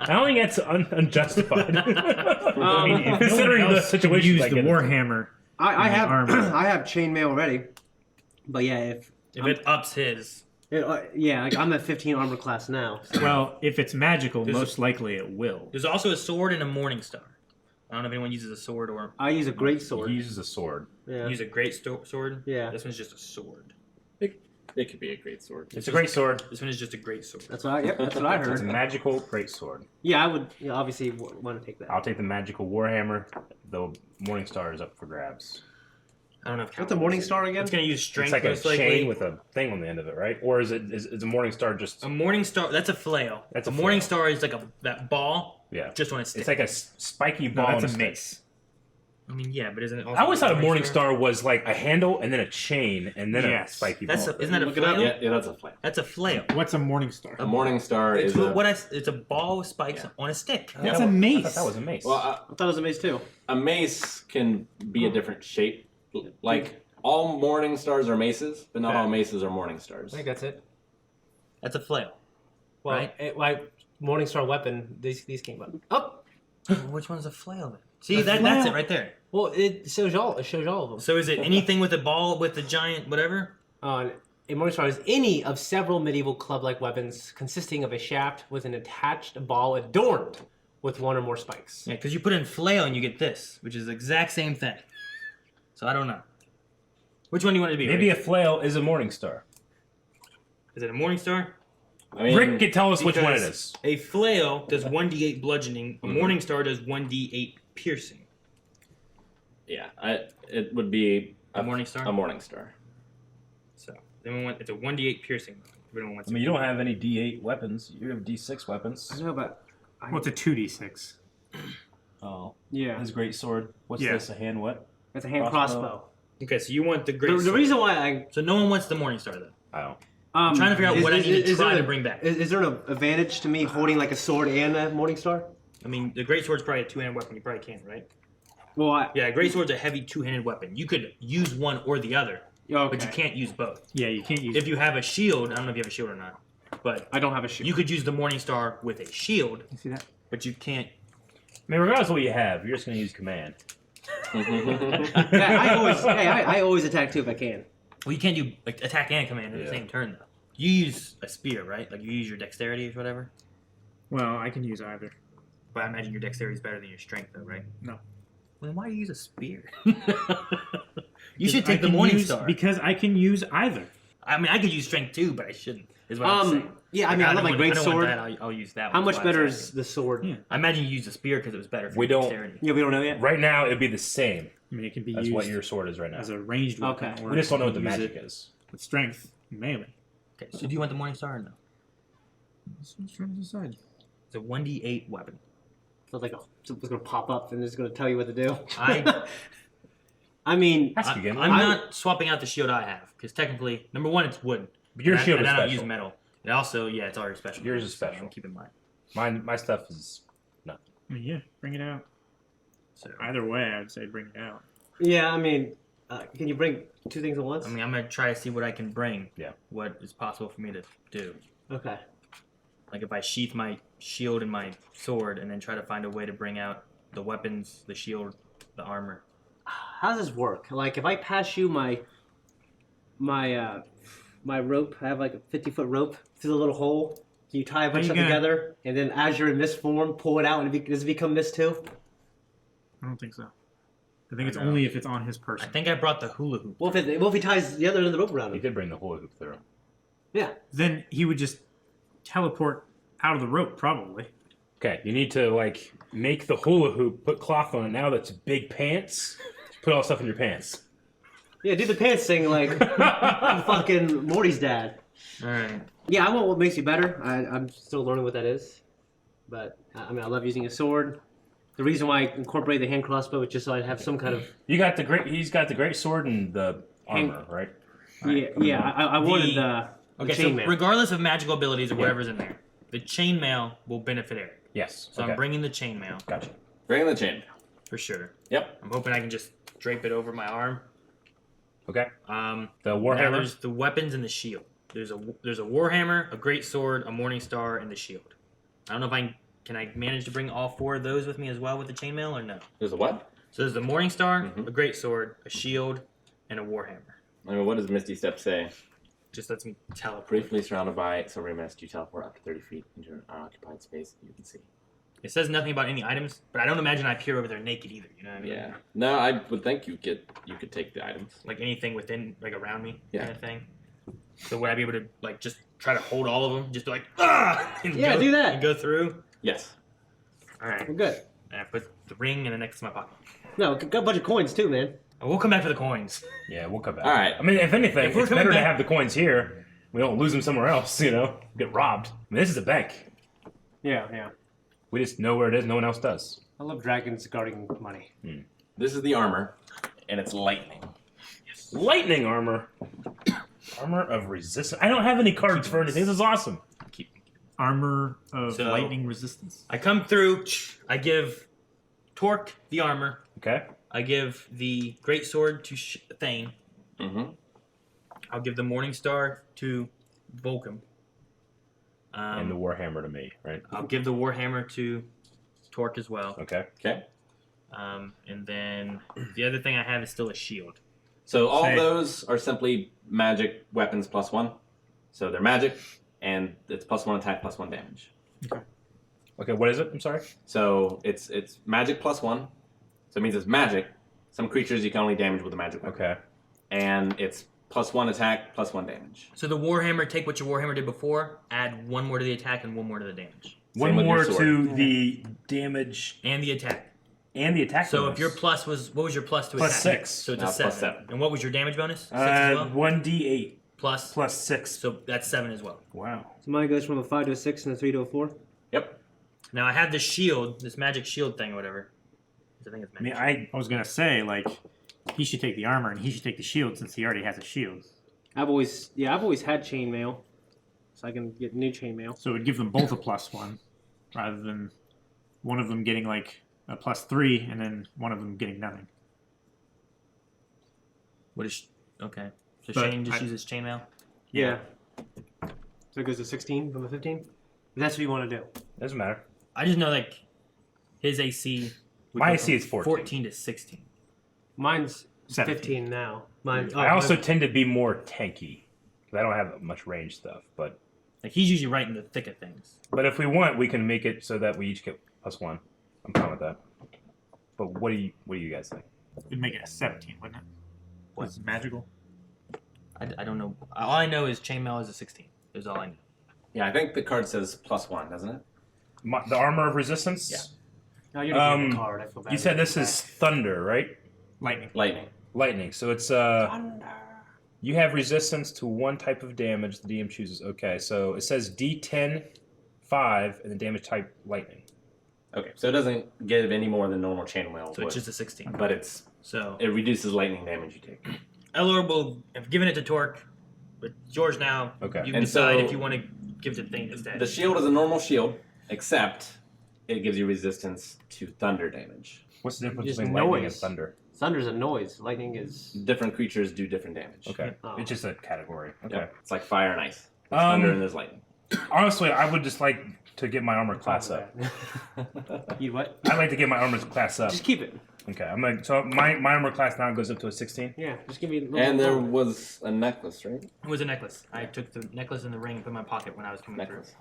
I don't think that's unjustified. I mean, if Considering no one the else can situation use I the get warhammer. I have armor. I have chainmail already. But yeah, if it ups his. like I'm at 15 armor class now. So. Well, if it's magical, There's most likely it will. There's also a sword and a morning star. I don't know if anyone uses a sword or I use a great sword. He uses a sword. Yeah. use a great sword. Yeah. This one's just a sword. It could be a great sword. It's a great sword. This one is just a great sword. That's what that's what I It's a heard. magical great sword. Yeah, I would obviously want to take that. I'll take the magical warhammer. The morning star is up for grabs. I don't know if What's a morning star again? It's gonna use strength. It's like a most likely. chain with a thing on the end of it, right? Or is a morning star just? A morning star. That's a flail. That's a morning flail. star is like that ball. Yeah. Just on a stick. It's like a spiky No, ball. that's on a stick. mace. I mean, yeah, but isn't it also? I always thought a morning star was like a handle and then a chain and then a Yes. spiky That's ball. isn't that a Look it up. flail? Yeah, that's a flail. That's a flail. What's a morning star? A morning star It's is a, it's a ball with spikes on a stick. That's a mace. I thought that was a mace. well, I thought it was a mace too. a mace can be a different shape. Like all morning stars are maces, but not all maces are morning stars. I think that's it. That's a flail. Well, Right. like Morningstar weapon, these came up. Oh, Well, which one's a flail then? See, that's it right there. well, it shows all. It shows all of them. So is it anything with a ball with a giant whatever? A Morningstar is any of several medieval club-like weapons consisting of a shaft with an attached ball adorned with one or more spikes. Yeah, because you put in flail and you get this, which is the exact same thing. So I don't know. Which one do you want it to be? Maybe a Rick? flail is a morning star. Is it a morning star? I mean, Rick can tell us which one it Because is. A flail does 1d8 bludgeoning. A morning star does 1d8 piercing. yeah, it would be A morning star? A morning star. So then it's a 1d8 piercing. Everyone wants I mean, you don't have any D8 weapons. You have D6 weapons. I know, but Well, it's a 2d6. Oh, yeah, his great sword. What's Yeah. this? A hand what? it's a hand Crossbow. crossbow. Okay, so you want the great. The sword. reason why I So no one wants the morning star then. I don't. I'm trying to figure out what I need to try to bring back. Is there an advantage to me holding like a sword and a Morningstar? I mean, the great sword's probably a two-handed weapon. You probably can, right? Well, Yeah, a great sword's a heavy two-handed weapon. You could use one or the other, okay. but you can't use both. Yeah, you can't use. If you have a shield, I don't know if you have a shield or not, but I don't have a shield. you could use the morning star with a shield, You see that? but you can't. I mean, regardless of what you have, you're just going to use command. I always attack too if I can. Well, you can't do like attack and command at the same turn though. You use a spear, right? Like you use your dexterity or whatever. Well, I can use either. But I imagine your dexterity is better than your strength, though, right? No. Well, then why do you use a spear? You should take the morning star. Because I can use either. I mean, I could use strength too, but I shouldn't. Is what I'm saying. Yeah, I mean, I love my great sword. I'll use that. How one. much That's better why I is said. the sword? Yeah. I imagine you used a spear because it was better for We your don't- dexterity. Yeah, we don't know yet. Right now, it'd be the same I mean, it can be as used what your sword is right now. as a ranged weapon. Okay. Or We just don't know what the use magic it is. with strength and melee. Okay, so do you want the morning star or no? That's what I'm trying to decide. It's a 1d8 weapon. Feels like something's gonna pop up and it's gonna tell you what to do. I mean, Has to begin. I'm not swapping out the shield I have because technically, number one, it's wood. But your shield and is I don't special. use metal. And also, yeah, it's already special. Yours is so special. Keep in mind. My stuff is nothing. I mean, yeah, bring it out. So Either way, I'd say bring it out. yeah, I mean, can you bring two things at once? I mean, I'm gonna try to see what I can bring. Yeah. What is possible for me to do? Okay. Like if I sheath my shield and my sword, and then try to find a way to bring out the weapons, the shield, the armor. How does this work? Like, if I pass you my rope, I have like a 50-foot rope through the little hole. Can you tie a bunch you of gonna- together, and then as you're in mist form, pull it out, and does it become mist too? I don't think so. I think it's I know. only if it's on his I person. think I brought the hula hoop. Well, if he ties the other end of the rope around You him. did bring the hula hoop through. Yeah. Then he would just teleport out of the rope, probably. Okay, you need to like make the hula hoop, put cloth on it. Now that's big pants. Put all the stuff in your pants. Yeah, do the pants thing like fucking Morty's dad. All right. Yeah, I want what makes you better. I'm still learning what that is. But, I mean, I love using a sword. The reason why I incorporate the hand crossbow is just so I'd have some kind of... You got the great. He's got the great sword and the armor, right? I wanted the Okay, so chainmail. regardless of magical abilities or whatever's in there, the chainmail will benefit Eric. Yes. So okay. I'm bringing the chainmail Gotcha. Bring the chain. for sure. Yep. I'm hoping I can just drape it over my arm. Okay. The The Now warhammer. there's the weapons and the shield. There's a warhammer, a great sword, a morning star, and the shield. I don't know if can I manage to bring all four of those with me as well with the chainmail or no. There's a what? So there's the morning star, Mhm. a great sword, a shield, and a warhammer. I mean, what does Misty Step say? Just lets me teleport. Briefly surrounded by silvery mist, you teleport up to 30 feet into an unoccupied space that you can see. It says nothing about any items, but I don't imagine I appear over there naked either. You know what I mean? Yeah. No, I would think you could take the items. Like anything within, like around me, Yeah. kind of thing. So would I be able to like just try to hold all of them, just be like and Yeah, go, do that. and go through? Yes. All right. We're good. And I put the ring in the next to my pocket. No, got a bunch of coins too, man. And we'll come back for the coins. Yeah, we'll come back. All right. I mean, if anything, If we're it's coming better to back- have the coins here. We don't lose them somewhere else. You know, get robbed. I mean, this is a bank. Yeah, yeah. We just know where it is. No one else does. I love dragons guarding money. This is the armor, and it's lightning. Lightning armor. Armor of resistance. I don't have any cards for anything. This is awesome. Armor of So- lightning resistance. I come through. I give Torque the armor. Okay. I give the great sword to Thane. Mm-hmm. I'll give the Morning Star to Volcom. And the Warhammer to me, right? I'll give the Warhammer to Torque as well. Okay. Okay. And then the other thing I have is still a shield. So all Same. those are simply magic weapons +1. So they're magic, and it's +1 attack, +1 damage. Okay, what is it? I'm sorry? So it's magic +1. So it means it's magic. Some creatures you can only damage with a magic weapon. Okay. And it's +1 attack, +1 damage. So the Warhammer, take what your Warhammer did before, add 1 more to the attack and 1 more to the damage. One with your more sword. to the damage And the attack. and the attack So bonus. if your plus was, what was your plus to Plus attack? 6. So it's a Plus 7. 7. And what was your damage bonus? 6 as well? 1d8 Plus. plus 6. So that's 7 as well. Wow. So mine goes from a 5 to a 6 and a 3 to a 4. Yep. Now I have this shield, this magic shield thing or whatever. I think it's I magic. mean, I was gonna say, like, he should take the armor and he should take the shield since he already has a shield. I've always had chainmail, so I can get new chainmail. So it would give them both a +1, rather than one of them getting like a +3 and then one of them getting nothing. What is okay? So But Shane just I- uses chainmail. Yeah. So it goes to 16 from a 15. If that's what you want to do. doesn't matter. I just know like his AC. would My go AC from is 14. 14 to 16. Mine's 17. 15 now. Mine. I also tend to be more tanky. Because I don't have much range stuff. But Like he's usually right in the thick of things. if we want, we can make it so that we each get +1. I'm fine with that. But what do you guys think? It'd make it a 17, wouldn't it? What's magical? I don't know. All I know is chainmail is a 16. Is all I know. Yeah, I think the card says +1, doesn't it? The armor of resistance? Yeah. No, you're gonna get a card. I feel bad. You said this is thunder, right? Lightning. Lightning. Lightning. So it's you have resistance to one type of damage the DM chooses. Okay, so it says D10 5 and the damage type lightning. Okay, so it doesn't give any more than normal chainmail So would, it's just a 16. but So it reduces lightning damage you take. Elor will have given it to Torque, but George now. Okay. You can And decide so- if you want to give it to Thane instead. The shield is a normal shield, except it gives you resistance to thunder damage. What's the difference Just between lightning and noise. thunder? Thunder's a noise. Lightning is. Different creatures do different damage. Okay. Oh. It's just a category. Okay. Yep. It's like fire and ice. There's thunder and Um, there's lightning. honestly, I would just like to get my armor class up. You what? I'd like to get my armor class up. Just keep it. Okay. I'm like, so my armor class now goes up to a 16. Yeah, just give me. A little And bit there more. was a necklace, right? It was a necklace. I took the necklace and the ring and put in my pocket when I was coming Necklace.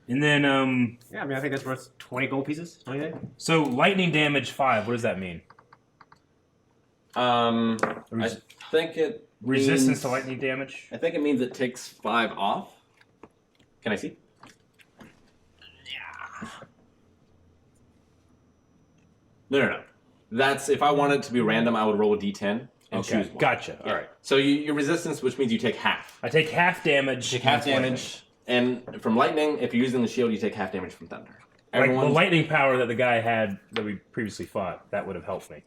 And then Yeah, I mean, I think that's worth 20 gold pieces. Don't you think? so lightning damage 5. What does that mean? I Res- think it resistance means, to lightning damage. I think it means it takes 5 off. Can I see? Yeah. No. That's if I wanted it to be random, I would roll a d10 and choose one. Gotcha. Yeah. All right. So your resistance, which means you take half. I take half damage. You take half damage, and from lightning, if you're using the shield, you take half damage from thunder. Like the Everyone's- lightning power that the guy had that we previously fought, that would have helped me.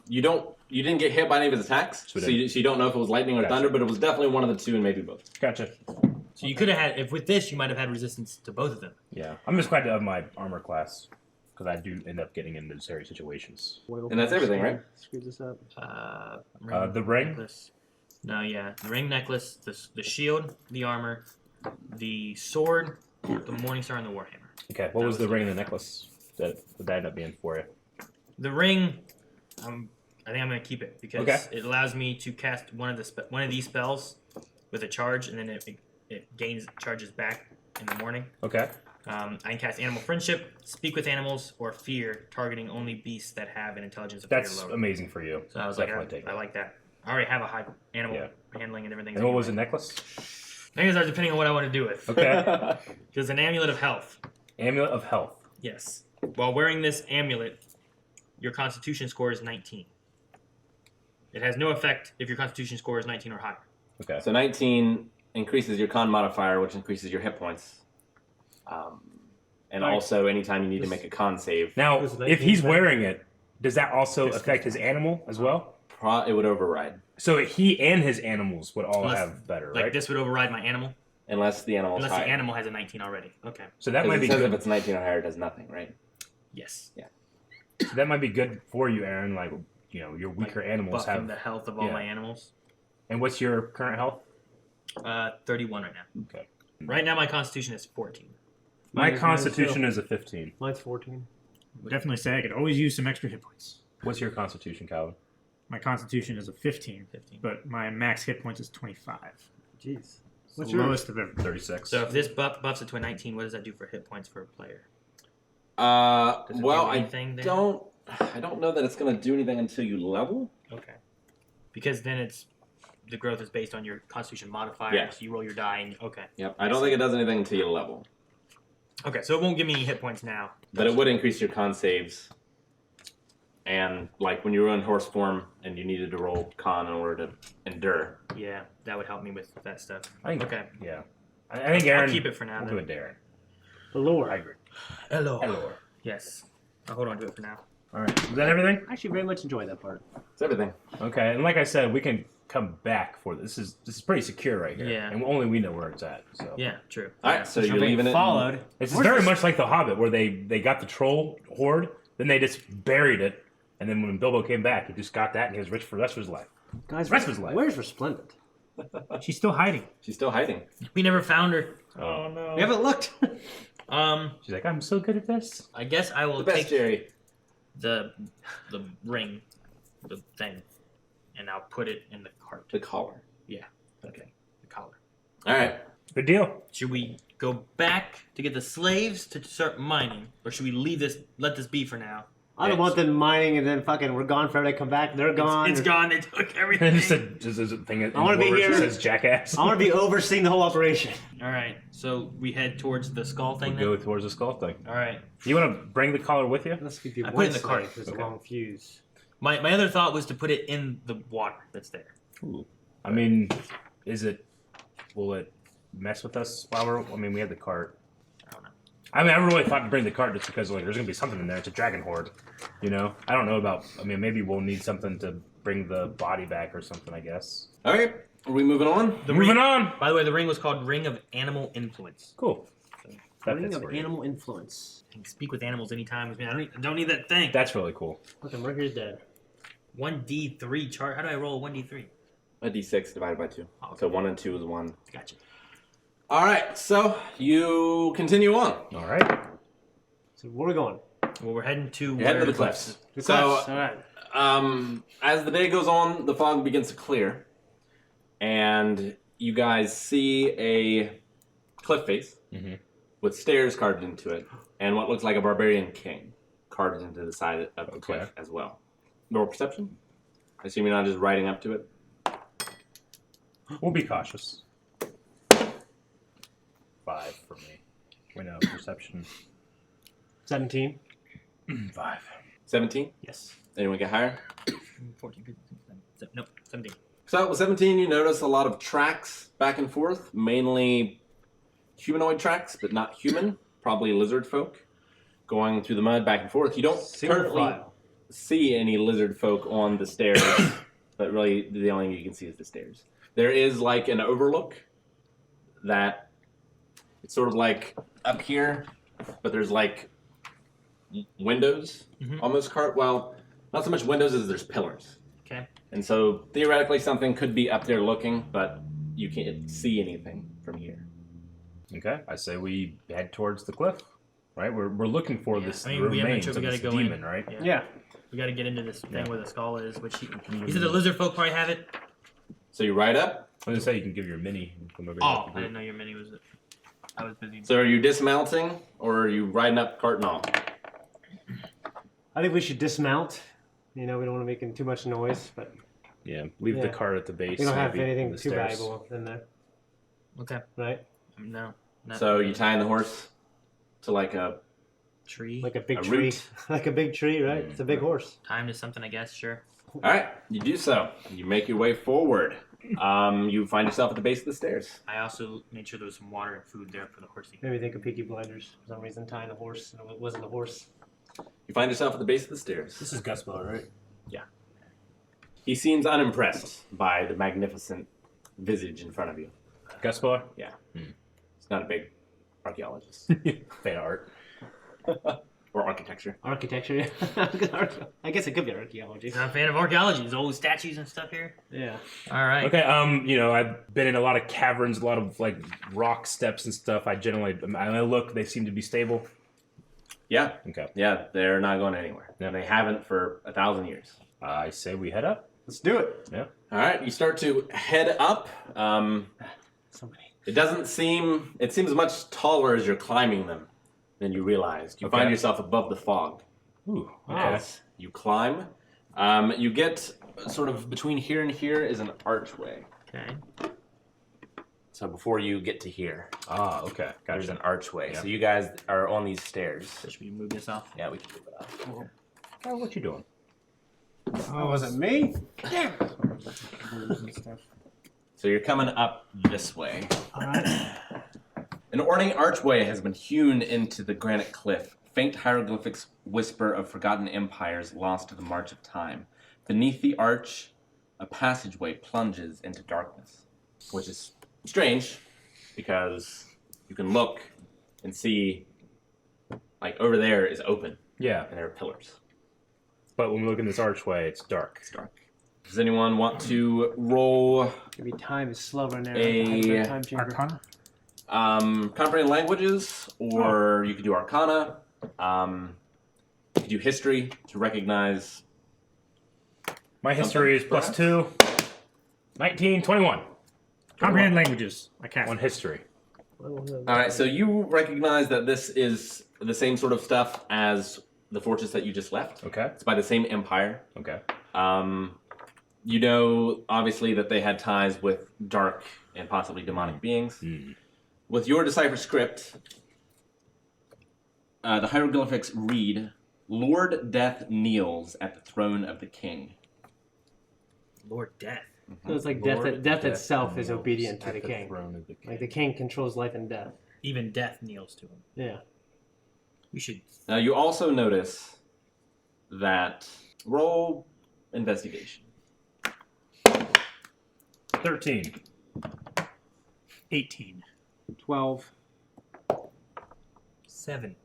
You didn't get hit by any of his attacks, So we so you don't know if it was lightning or Gotcha. thunder, but it was definitely one of the two, and maybe both. Gotcha. So you could have had, if with this, you might have had resistance to both of them. Yeah. I'm just glad to have my armor class because I do end up getting into necessary situations. And that's everything, right? Screw this up. The ring? Necklace. No, yeah. The ring, necklace, the shield, the armor, the sword, the Morningstar, and the Warhammer. Okay. What was the ring and the necklace that would that end up being for you? The ring, I think I'm going to keep it because Okay. it allows me to cast one of these spells with a charge, and then it gains charges back in the morning. Okay. I can cast Animal Friendship, Speak with Animals, or Fear, targeting only beasts that have an intelligence of That's 3 or lower. amazing for you. So I was Definitely like, take I it. like that. I already have a high animal Yeah. handling and everything. And what was the necklace? I think it's depending on what I want to do with. Okay. Because an amulet of health. Amulet of health. Yes. While wearing this amulet, your Constitution score is 19. It has no effect if your Constitution score is 19 or higher. Okay. So 19 increases your con modifier, which increases your hit points. and also anytime you need to make a con save. Now, Was it if he's 19? wearing it, does that also affect his animal as well? It would override. So he and his animals would all Unless- have better, Like right? this would override my animal. Unless the animal's Unless higher. the animal has a 19 already. Okay. So that might be If good. it's 19 or higher, it does nothing, right? Yes. So that might be good for you, Aaron. Like, your weaker animals Buffing have. the health of all yeah. my animals. And what's your current health? 31 right now. Okay. Right now my constitution is 14. My Mine's constitution still- is a 15. Mine's 14. Would definitely say I could always use some extra hit points. What's your constitution, Calvin? My constitution is a 15, 15. but my max hit points is 25. Jeez. It's What's the yours? lowest of ever. 36. So if this buffs it to a 19, what does that do for hit points for a player? Well, Does it do I anything then? don't know that it's going to do anything until you level. Okay. Because then the growth is based on your constitution modifier. Yeah. So you roll your die and okay. Yep. I don't think it does anything until you level. Okay, so it won't give me any hit points now. But it would increase your con saves. And like when you were in horse form and you needed to roll con in order to endure. Yeah, that would help me with that stuff. I think, Okay. Yeah. I think Aaron. I'll keep it for now. We'll Then. do it, Darren. The lore. I agree. Hello. Hello. Yes. I'll hold on to it for now. All right. Is that everything? I actually very much enjoy that part. It's everything. Okay. And like I said, we can come back for this. This is pretty secure right here. Yeah. And only we know where it's at. So. Yeah, true. All right, so you're being leaving it. followed. It's very much like The Hobbit, where they got the troll hoard, then they just buried it, and then when Bilbo came back, he just got that, and he was rich for the rest of his life. Guys, Rest of his life. where's Resplendent? She's still hiding. She's still hiding. We never found her. Oh no. We haven't looked. She's like, I'm so good at this. I guess I will The best, take Jerry. the ring, the thing, and I'll put it in the cart. The collar. Okay. The collar. All right. Good deal. Should we go back to get the slaves to start mining, or should we let this be for now? I don't want them mining and then fucking we're gone forever. They come back, they're gone. It's gone. They took everything. just a thing. I wanna be where it here. Says jackass. I want to be overseeing the whole operation. All right. So we head towards the skull thing. We'll Then? go towards the skull thing. All right. You want to bring the collar with you? Let's give you I one put it in the slave, cart. 'cause it's Okay. a long fuse. My other thought was to put it in the water that's there. Ooh. I mean, will it mess with us while we had the cart. I don't know. I mean, I really thought to bring the cart just because there's gonna be something in there. It's a dragon hoard, I don't know about. I mean, maybe we'll need something to bring the body back or something. I guess. All right. Are we moving on? Moving on. By the way, the ring was called Ring of Animal Influence. Cool. That Ring fits of for you. animal influence. I can speak with animals anytime. I don't need that thing. That's really cool. Okay, Mercury's dead. 1d3 chart. How do I roll a 1d3? A d6 divided by 2. Oh, okay. So 1 and 2 is 1. Gotcha. All right. So you continue on. All right. So where are we going? Well, we're heading to You're heading to where the cliffs. The So cliffs. All right. as the day goes on, the fog begins to clear, and you guys see a cliff face Mhm. with stairs carved into it, and what looks like a barbarian king carved into the side of the Okay. cliff as well. Roll perception. I assume you're not just riding up to it. We'll be cautious. 5 for me. We know perception. 17. 5. 17. Yes. Anyone get higher? 14, 15, 16, nope, 17. So with 17, you notice a lot of tracks back and forth, mainly humanoid tracks, but not human, probably lizard folk, going through the mud back and forth. You don't Single currently file. see any lizard folk on the stairs, but really the only thing you can see is the stairs. There is like an overlook that it's sort of like up here, but there's like windows almost well, not so much windows as there's pillars. Okay. And so theoretically something could be up there looking, but you can't see anything from here. Okay. I say we head towards the cliff. Right. We're looking for Yeah. this I mean, we have remains to- of we gotta this go in. demon, right? Yeah. We got to get into this thing Yeah. where the skull is, which he said the lizard folk probably have it. So you ride up. I was gonna say you can give your mini and come over Oh, here. I didn't know your mini was it. I was busy. So are you dismounting or are you riding up cart and all? I think we should dismount. We don't want to make too much noise, but Yeah, leave the Yeah. cart at the base. we don't have maybe, anything the too stairs. valuable in there, Okay. right? No. Not So you tying the horse to like a tree. Like a big A tree. root. Like a big tree, right? It's a big horse. Time to something, I guess. Sure. All right, you do so. You make your way forward. You find yourself at the base of the stairs. I also made sure there was some water and food there for the horsey. Maybe think of Peaky Blinders for some reason, tying a horse, and it wasn't a horse. You find yourself at the base of the stairs. This is Gus Miller, right? Yeah. He seems unimpressed by the magnificent visage in front of you. Gus Miller? Yeah. He's not a big archaeologist. Fan art. Or architecture. Architecture, yeah. I guess it could be archaeology. I'm a fan of archaeology. There's old statues and stuff here. Yeah. All right. Okay, I've been in a lot of caverns, a lot of like rock steps and stuff. I look, they seem to be stable. Yeah. Okay. Yeah, they're not going anywhere. Yeah. And they haven't for 1,000 years. I say we head up. Let's do it. Yeah. All right, you start to head up. Somebody. It seems much taller as you're climbing them than you realized. You find yourself above the fog. Ooh, okay. As you climb, you get sort of between here and here is an archway. Okay. So before you get to here, Okay. there's Gotcha. an archway. Yeah. So you guys are on these stairs. So should we move this off? Yeah, we can move it up. Oh, what you doing? Oh, was it me? So you're coming up this way. All right. An ornate archway has been hewn into the granite cliff. Faint hieroglyphics whisper of forgotten empires lost to the march of time. Beneath the arch, a passageway plunges into darkness, which is strange because you can look and see, like, over there is open Yeah, and there are pillars. but when we look in this archway, it's dark. It's dark. Does anyone want to roll Maybe time is slower now. A Time chamber. Arcana? comprehend languages, or you could do Arcana. You could do History to recognize. My history is Something, +2. 19, 21. Comprehend languages. I cast. On history. All right, so you recognize that this is the same sort of stuff as the fortress that you just left. Okay. It's by the same empire. Okay. You know, obviously, that they had ties with dark and possibly demonic beings. With your decipher script, the hieroglyphics read, Lord Death kneels at the throne of the king. Lord Death. So it's like death itself is obedient to the king. Like the king controls life and death. Even death kneels to him. Yeah. We should. Now, you also notice that roll investigation. 13. 18. 12. 7.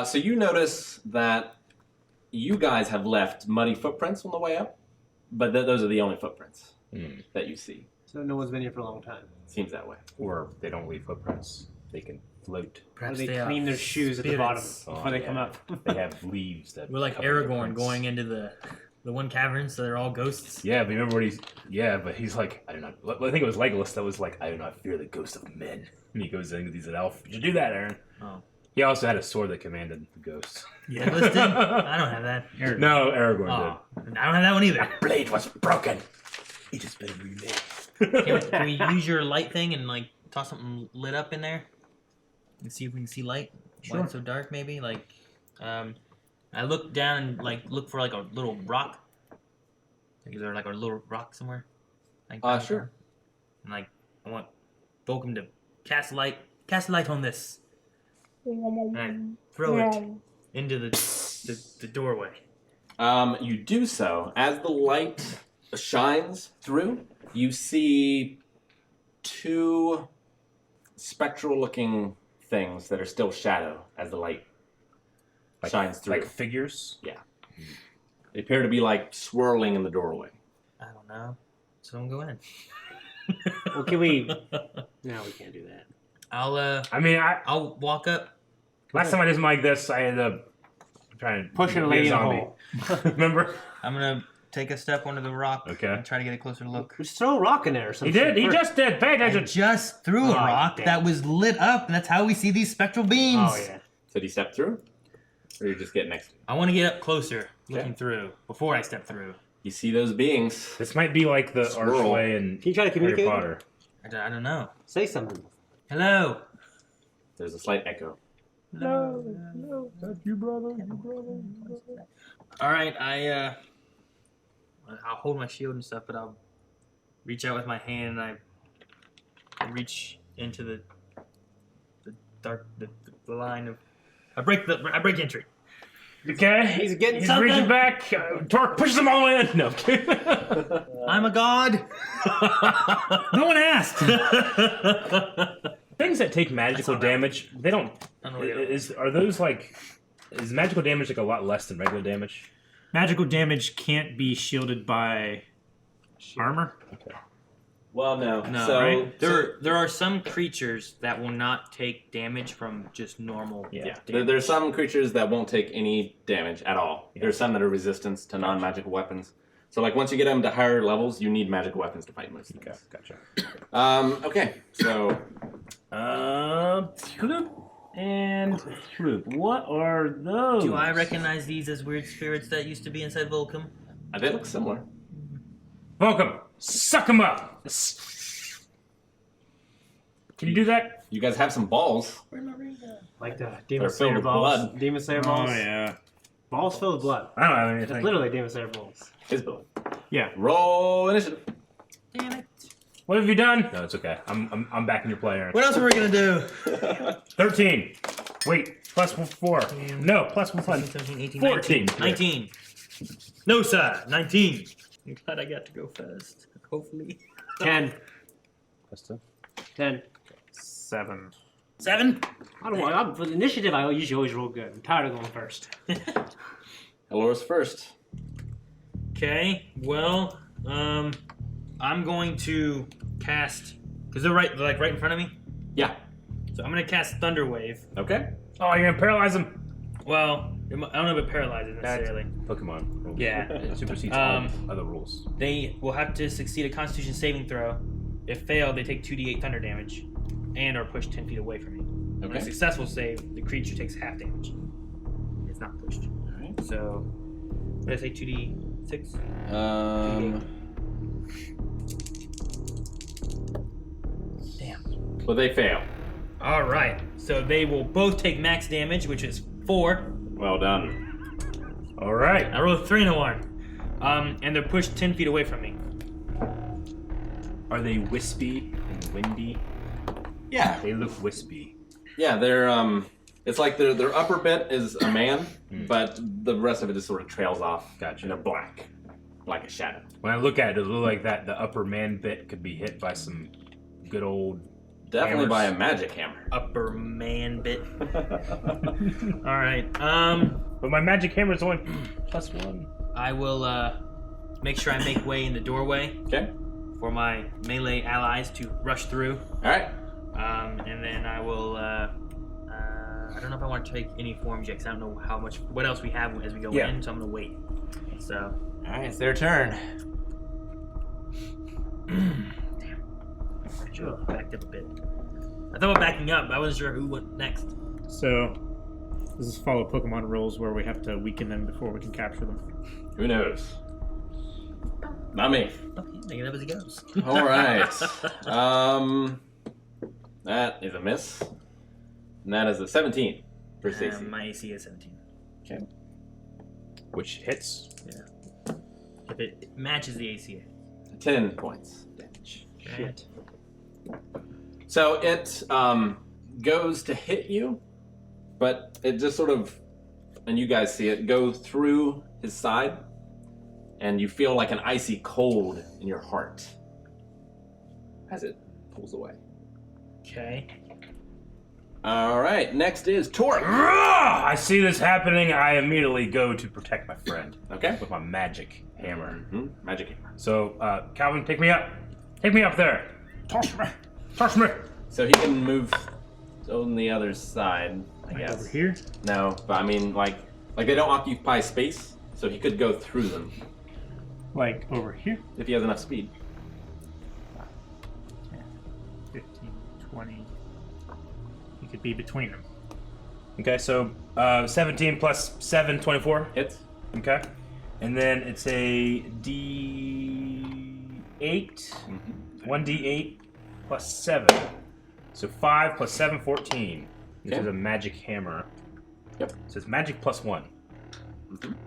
So you notice that you guys have left muddy footprints on the way up, but those are the only footprints that you see. So no one's been here for a long time. Seems that way. Or they don't leave footprints. They can float. Or Perhaps they are clean their shoes at the bottom spirits. before they come up. They have leaves that. We're like cover their Aragorn prints. going into the one cavern, so they're all ghosts. Yeah, but remember what he's. Yeah, but he's like, I do not. Well, I think it was Legolas that was like, I do not fear the ghost of men. And he goes in, he's an elf. You should do that, Aaron. Oh. He also had a sword that commanded the ghosts. Yeah, Legolas did? I don't have that. No, Aragorn Oh, I don't have that one either. did. Blade was broken. It has been remade. Can we use your light thing and like toss something lit up in there and see if we can see light? Why it's so dark? Maybe like, I look down and like look for like a little rock. Is there like a little rock somewhere? Sure. And like I want Vulcan to cast light on this, and I throw it into the doorway. You do so. As the light shines through, you see two spectral-looking things that are still shadow as the light shines through. Like figures? They appear to be like swirling in the doorway. I don't know. So don't go in. Well, can we? No, we can't do that. I'll walk up. Last time I did something like this, I ended up trying to Pushing a be lady in a zombie. hole. Remember? I'm gonna take a step onto the rock. Okay. And try to get a closer look. Just throw a rock in there or He something. did. He just did. Pay I attention. just threw a Oh, rock damn. that was lit up, and that's how we see these spectral beams. Oh yeah. So do you step through? Or you just get next to it? I want to get up closer, looking Okay. through, before I step through. You see those beings. This might be like the Swirl. archway in Can you try to Harry communicate? Potter. I don't know. Say something. Hello. There's a slight echo. No. All right, I'll hold my shield and stuff, but I'll reach out with my hand and I reach into the dark the line of. I break entry. Okay. He's getting He's something. reaching back. Torque pushes them all in. No. I'm a god. No one asked. Things that take magical damage, they don't. I don't know. Are those like? Is magical damage like a lot less than regular damage? Magical damage can't be shielded by armor. Okay. Well, no. No, So right? there are some creatures that will not take damage from just normal. Yeah. There's some creatures that won't take any damage at all. Yeah. There's some that are resistant to non-magical weapons. So, like, once you get them to higher levels, you need magical weapons to fight most things. Gotcha. Okay, so And what are those? Do I recognize these as weird spirits that used to be inside Volcom? they look similar. Welcome. Suck them up. Can you do that? You guys have some balls. Like the They're Demon filled Slayer with balls. blood. Demon Slayer balls. Oh yeah. Balls filled with blood. I don't have It's anything. literally Demon Slayer balls. His blood. Yeah. Roll initiative. Damn it. What have you done? No, it's okay. I'm back in your play, Aaron. What else are we gonna do? 13. Wait, plus 4. No, plus 1. 17, 18, 14. 19. No, sir. 19. I'm glad I got to go first. Hopefully. 10. Plus 2. 10. 7. 7. I don't want. For the initiative, I usually always roll good. I'm tired of going first. Elora's first. Okay. Well, I'm going to cast because they're right in front of me. Yeah. So I'm gonna cast Thunder Wave. Okay. Oh, you're gonna paralyze him. Well, I don't know if it paralyzes necessarily. Pokemon rules. Yeah. It supersedes all other rules. They will have to succeed a Constitution saving throw. If failed, they take 2d8 thunder damage, and are pushed 10 feet away from me. On a Okay. successful save, the creature takes half damage. It's not pushed. All right. So, what did I say? 2d6. Damn. Well, they fail. All right. So they will both take max damage, which is 4. Well done. All right. I rolled a 3 and a 1. And they're pushed 10 feet away from me. Are they wispy and windy? Yeah. They look wispy. Yeah, they're it's like their upper bit is a man, but the rest of it just sort of trails off. Gotcha. And they're black, like a shadow. When I look at it, does it look like that the upper man bit could be hit by some good old Definitely hammers? by a magic hammer. Upper man bit. All right. But my magic hammer is only plus 1. I will make sure I make way in the doorway Okay. for my melee allies to rush through. All right. And then I will. I don't know if I want to take any forms yet, because I don't know what else we have as we go in. So I'm gonna wait. So. All right, it's their turn. Damn. I should have backed up a bit. I thought about backing up, but I wasn't sure who went next. So, does this follow Pokemon rules where we have to weaken them before we can capture them? Who knows? Not me. Okay, make it up as it goes. All right. That is a miss. And that is a 17 for AC. My AC is 17. Okay. Which hits. If it matches the AC. 10 points damage. Okay. So it goes to hit you, but it just sort of, and you guys see it, go through his side, and you feel like an icy cold in your heart as it pulls away. Okay. All right, next is Torque. I see this happening. I immediately go to protect my friend. Okay. With my magic hammer. Mm-hmm. Magic hammer. So, Calvin, pick me up. Take me up there. Toss me. Toss me. So he can move on the other side, I guess. Over here? No, but I mean, like they don't occupy space, so he could go through them Like over here? if he has enough speed. 10, 15, 20. You could be between them. Okay, so 17 plus 7, 24. Hits. Okay. And then it's a D8. 1D8 plus 7. So 5 plus 7, 14. Which Okay. is a magic hammer. Yep. So it's magic plus 1.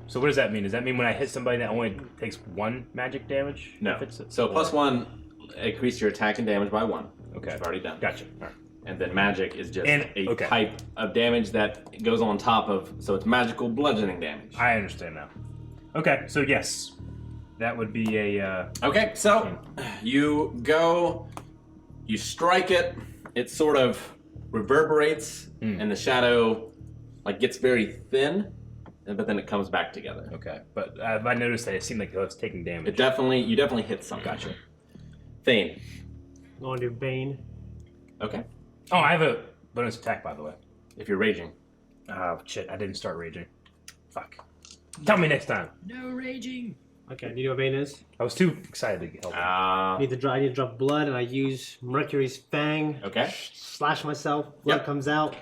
So what does that mean? Does that mean when I hit somebody that only takes 1 magic damage? No. If it's So plus 1 increase your attack and damage by 1. Okay. Which I've already done. Gotcha. All right. And then magic is just And- a okay. type of damage that goes on top of, so it's magical bludgeoning damage. I understand now. Okay, so yes, that would be a. Okay, so you go, you strike it, it sort of reverberates, and the shadow like gets very thin, but then it comes back together. Okay, but I noticed that it seemed like it was taking damage. You definitely hit something. Gotcha. Thane. Going to do Bane. Okay. Oh, I have a bonus attack, by the way. If you're raging. Oh, shit, I didn't start raging. Fuck. Tell me next time. No raging. Okay, do you know what Bane is? I was too excited to help. I need to drop blood, and I use Mercury's Fang. Okay. Slash myself. Blood Yep. comes out.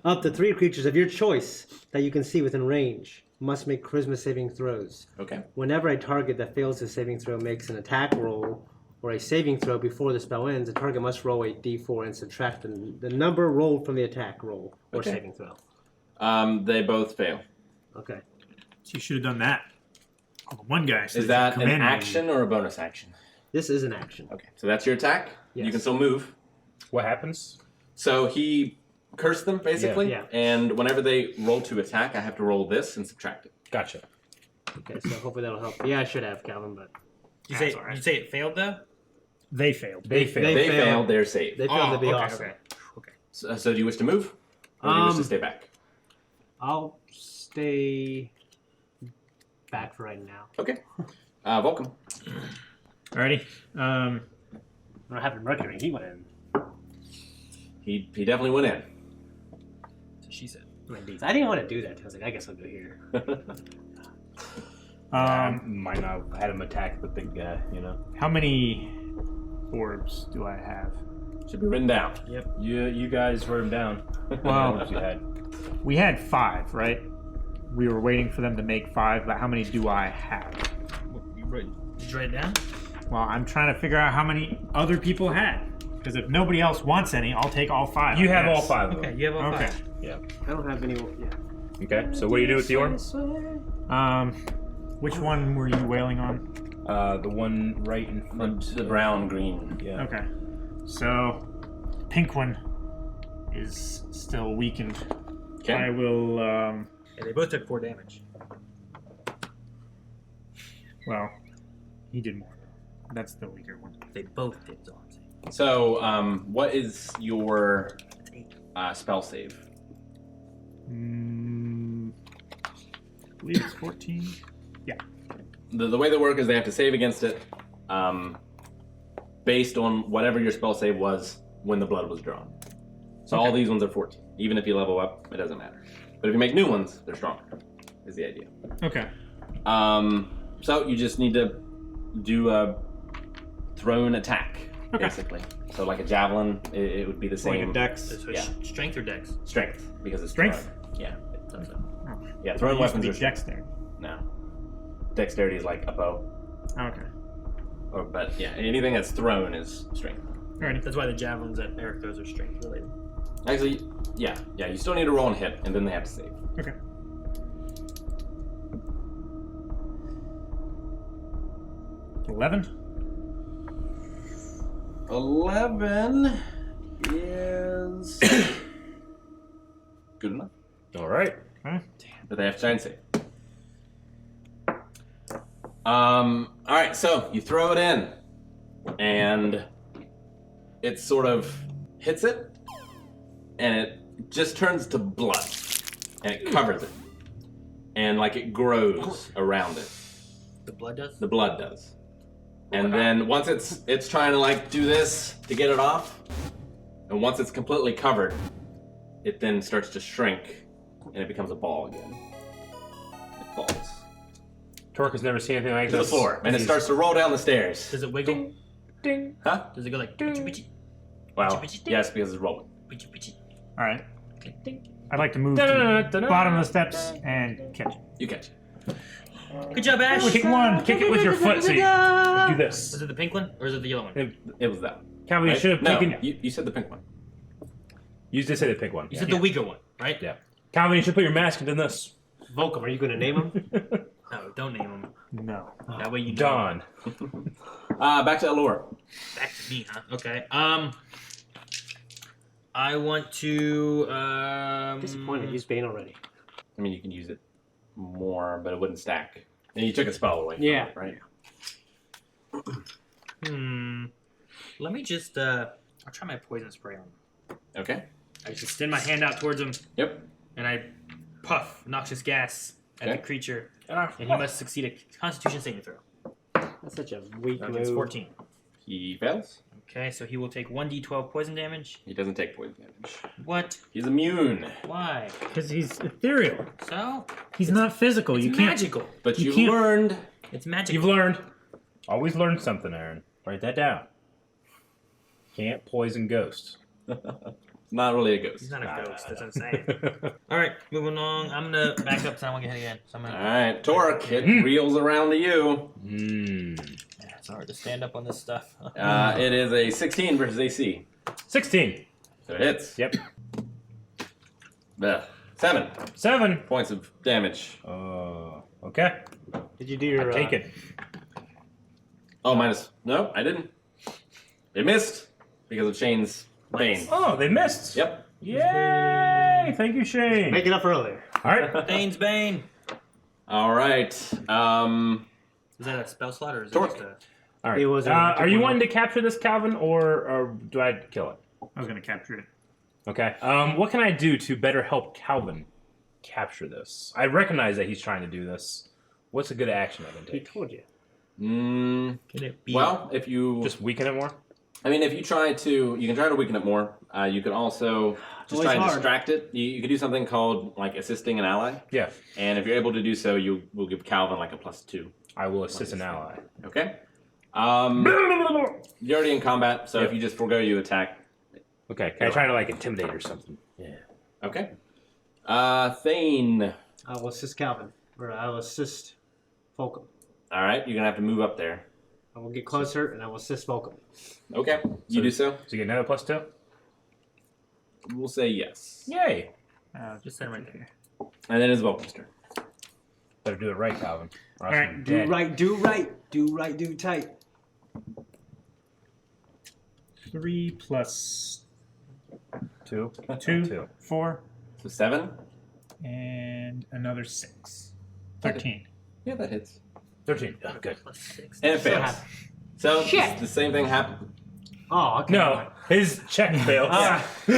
Up to 3 creatures of your choice that you can see within range must make charisma saving throws. Okay. Whenever a target that fails a saving throw makes an attack roll or a saving throw before the spell ends, the target must roll a d4 and subtract the number rolled from the attack roll or Okay. saving throw. They both fail. Okay. So you should have done that. Oh, the one guy. Is that an action or a bonus action? This is an action. Okay, so that's your attack. Yes. You can still move. What happens? So he cursed them, basically. Yeah. And whenever they roll to attack, I have to roll this and subtract it. Gotcha. Okay, so hopefully that'll help. Yeah, I should have, Calvin, but You say That's all right. you say it failed though? They failed. They failed. They They failed. failed their save. they failed to be okay, awesome. okay. So do you wish to move? Or do you wish to stay back? I'll stay back for right now. Okay. Vulcan. Alrighty. What happened to Mercury? He went in. He definitely went in. So she said. I didn't want to do that. I was like, I guess I'll go here. Might not have had him attack the big guy, you know? How many orbs do I have? Should be written down. You guys wrote him down. Well, What you had. we had 5, right? We were waiting for them to make 5, but how many do I have? Did you write it down? Well, I'm trying to figure out how many other people had. Because if nobody else wants any, I'll take all 5. You I have all guess. 5 of them. Okay, you have all Okay. 5. Yeah. I don't have any. Yeah. Okay, so what do you do with the orb? Which one were you wailing on? The one right in front. The brown, green. Yeah. Okay. So, the pink one is still weakened. Okay. I will, Yeah, they both took 4 damage. well, he did more. That's the weaker one. They both did, so I'm saying. So, what is your spell save? I believe it's 14. Yeah. The way they work is they have to save against it based on whatever your spell save was when the blood was drawn. So all these ones are 14. Even if you level up, it doesn't matter. But if you make new ones, they're stronger, is the idea. Okay. So you just need to do a thrown attack, Okay. basically. So like a javelin, it would be the same. Like a dex. So Yeah. strength or dex? Strength, because it's Strength? thrown. Yeah. it does it. Oh. Yeah, thrown It used to weapons be are strength. dexterity. No. Dexterity is like a bow. Okay. But yeah, anything that's thrown is strength. Alrighty. That's why the javelins that Eric throws are strength related. Actually, yeah, you still need to roll and hit, and then they have to save. Okay. 11. 11 is good enough. All right. But they have to try and save. Alright, so you throw it in, and it sort of hits it, and it just turns to blood, and it covers it. And like it grows around it. The blood does? The blood does. And then once it's trying to like do this to get it off, and once it's completely covered, it then starts to shrink, and it becomes a ball again. It falls Torque has never seen anything like to the this. floor, and it starts to roll down the stairs. Does it wiggle? Ding. Huh? Does it go like Ding. bitchy bitchy? Well, Bitchy, bitchy. yes, because it's rolling. Bitchy bitchy. Alright. Ding. I'd like to move to the Da-da-da-da-da. bottom of the steps and catch it. You catch it. Good job, Ash. Kick one. Kick it with your foot. See. Do this. Was it the pink one or is it the yellow one? It was that. Calvin, you Right? should have No, taken. you said the pink one. You did say the pink one. You said the weaker one, right? Yeah. Calvin, you should put your mask into this. Volcom, are you going to name him? No, don't name him. No. That way you know. Dawn. Back to Allure. Back to me, huh? Okay. I want to. Disappointed. Use Bane already. I mean, you can use it more, but it wouldn't stack. And you took a spell away. From Yeah. it, right. Let me just. I'll try my poison spray on him. Okay. I just extend my hand out towards him. Yep. And I puff noxious gas at Okay. the creature, and he must succeed a Constitution saving throw. That's such a weak That move. gets 14. He fails. Okay, so he will take 1d12 poison damage. He doesn't take poison damage. What? He's immune. Why? Because he's ethereal. So? He's not physical. It's You can't. magical. But You you can't- learned. It's magical. You've learned. Always learn something, Aaron. Write that down. Can't poison ghosts. Not really a ghost. He's not a ghost. That's what I'm saying. All right, moving along. I'm gonna back up so I won't get hit again. So I'm All gonna. right, Torque. It reels around to you. Mm. Yeah, it's hard to stand up on this stuff. It is a 16 versus AC. 16. So it hits. Yep. 7 7. points of damage. Okay. Did you do your? Take it. Oh, minus. No, I didn't. It missed because of Shane's Bane. Oh, they missed. Yep. Yay! Thank you, Shane. Make it up earlier. All right. Bane's Bane. All right. Is that a spell slot or is it Torque. just a? All right. It was a- Are you wanting to capture this, Calvin, or do I kill it? I was gonna capture it. Okay. What can I do to better help Calvin capture this? I recognize that he's trying to do this. What's a good action I can He take? told you. Can it be? Well, if you Just weaken it more? I mean, if you try to, you can try to weaken it more. You could also just always try and hard. distract it. You could do something called like assisting an ally, Yeah. and if you're able to do so, you will give Calvin like a +2. I will assist an ally. Okay. You're already in combat, so Yep. if you just forego, you attack. Okay. Can I try to like intimidate or something? Yeah. Okay. Thane. I will assist Calvin, or I will assist Fulcrum. All right, you're gonna have to move up there. I will get closer, and I will assist Fulcrum. Okay, you do so. So you get another +2? We'll say yes. Yay. Just set it right there. And then it's Vulcan's turn. Better do it right, Calvin. Or else All right, I'm Do dead. right, do right, do right, do tight. 3 plus 2. 2, 2. 4, So 7. and another 6. 13. Yeah, that hits. 13. Oh, good. +6. And it So fails. happy. So Shit. the same thing happened. Oh, okay. No, his check fails. You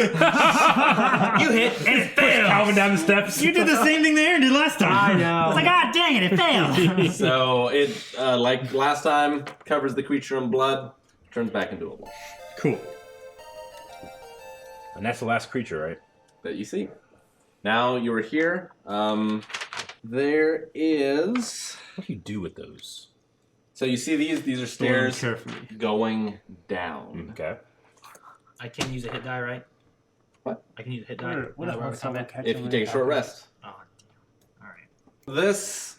hit and it Push fails. Calvin down the steps. You did the same thing that Aaron did last time. I know. I was like, ah, dang it, it failed. So it, like last time, covers the creature in blood, turns back into a wolf Cool. And that's the last creature, right? that you see. Now you're here. There is. What do you do with those? So you see these? These are Store them stairs carefully. going down. Okay. I can use a hit die, right? What? I can use a hit die. What if Combat? someone catches If you take a short rest. Oh, damn. All right. This,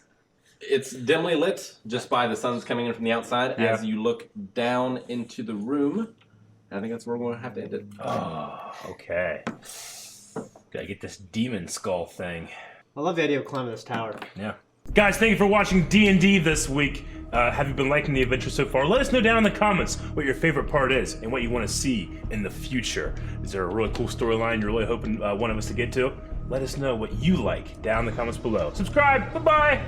it's dimly lit just by the sun's coming in from the outside. Yeah. As you look down into the room, I think that's where we're going to have to end it. Oh, okay. Gotta get this demon skull thing. I love the idea of climbing this tower. Yeah. Guys, thank you for watching D&D this week. Have you been liking the adventure so far? Let us know down in the comments what your favorite part is and what you want to see in the future. Is there a really cool storyline you're really hoping one of us to get to? Let us know what you like down in the comments below. Subscribe. Bye-bye.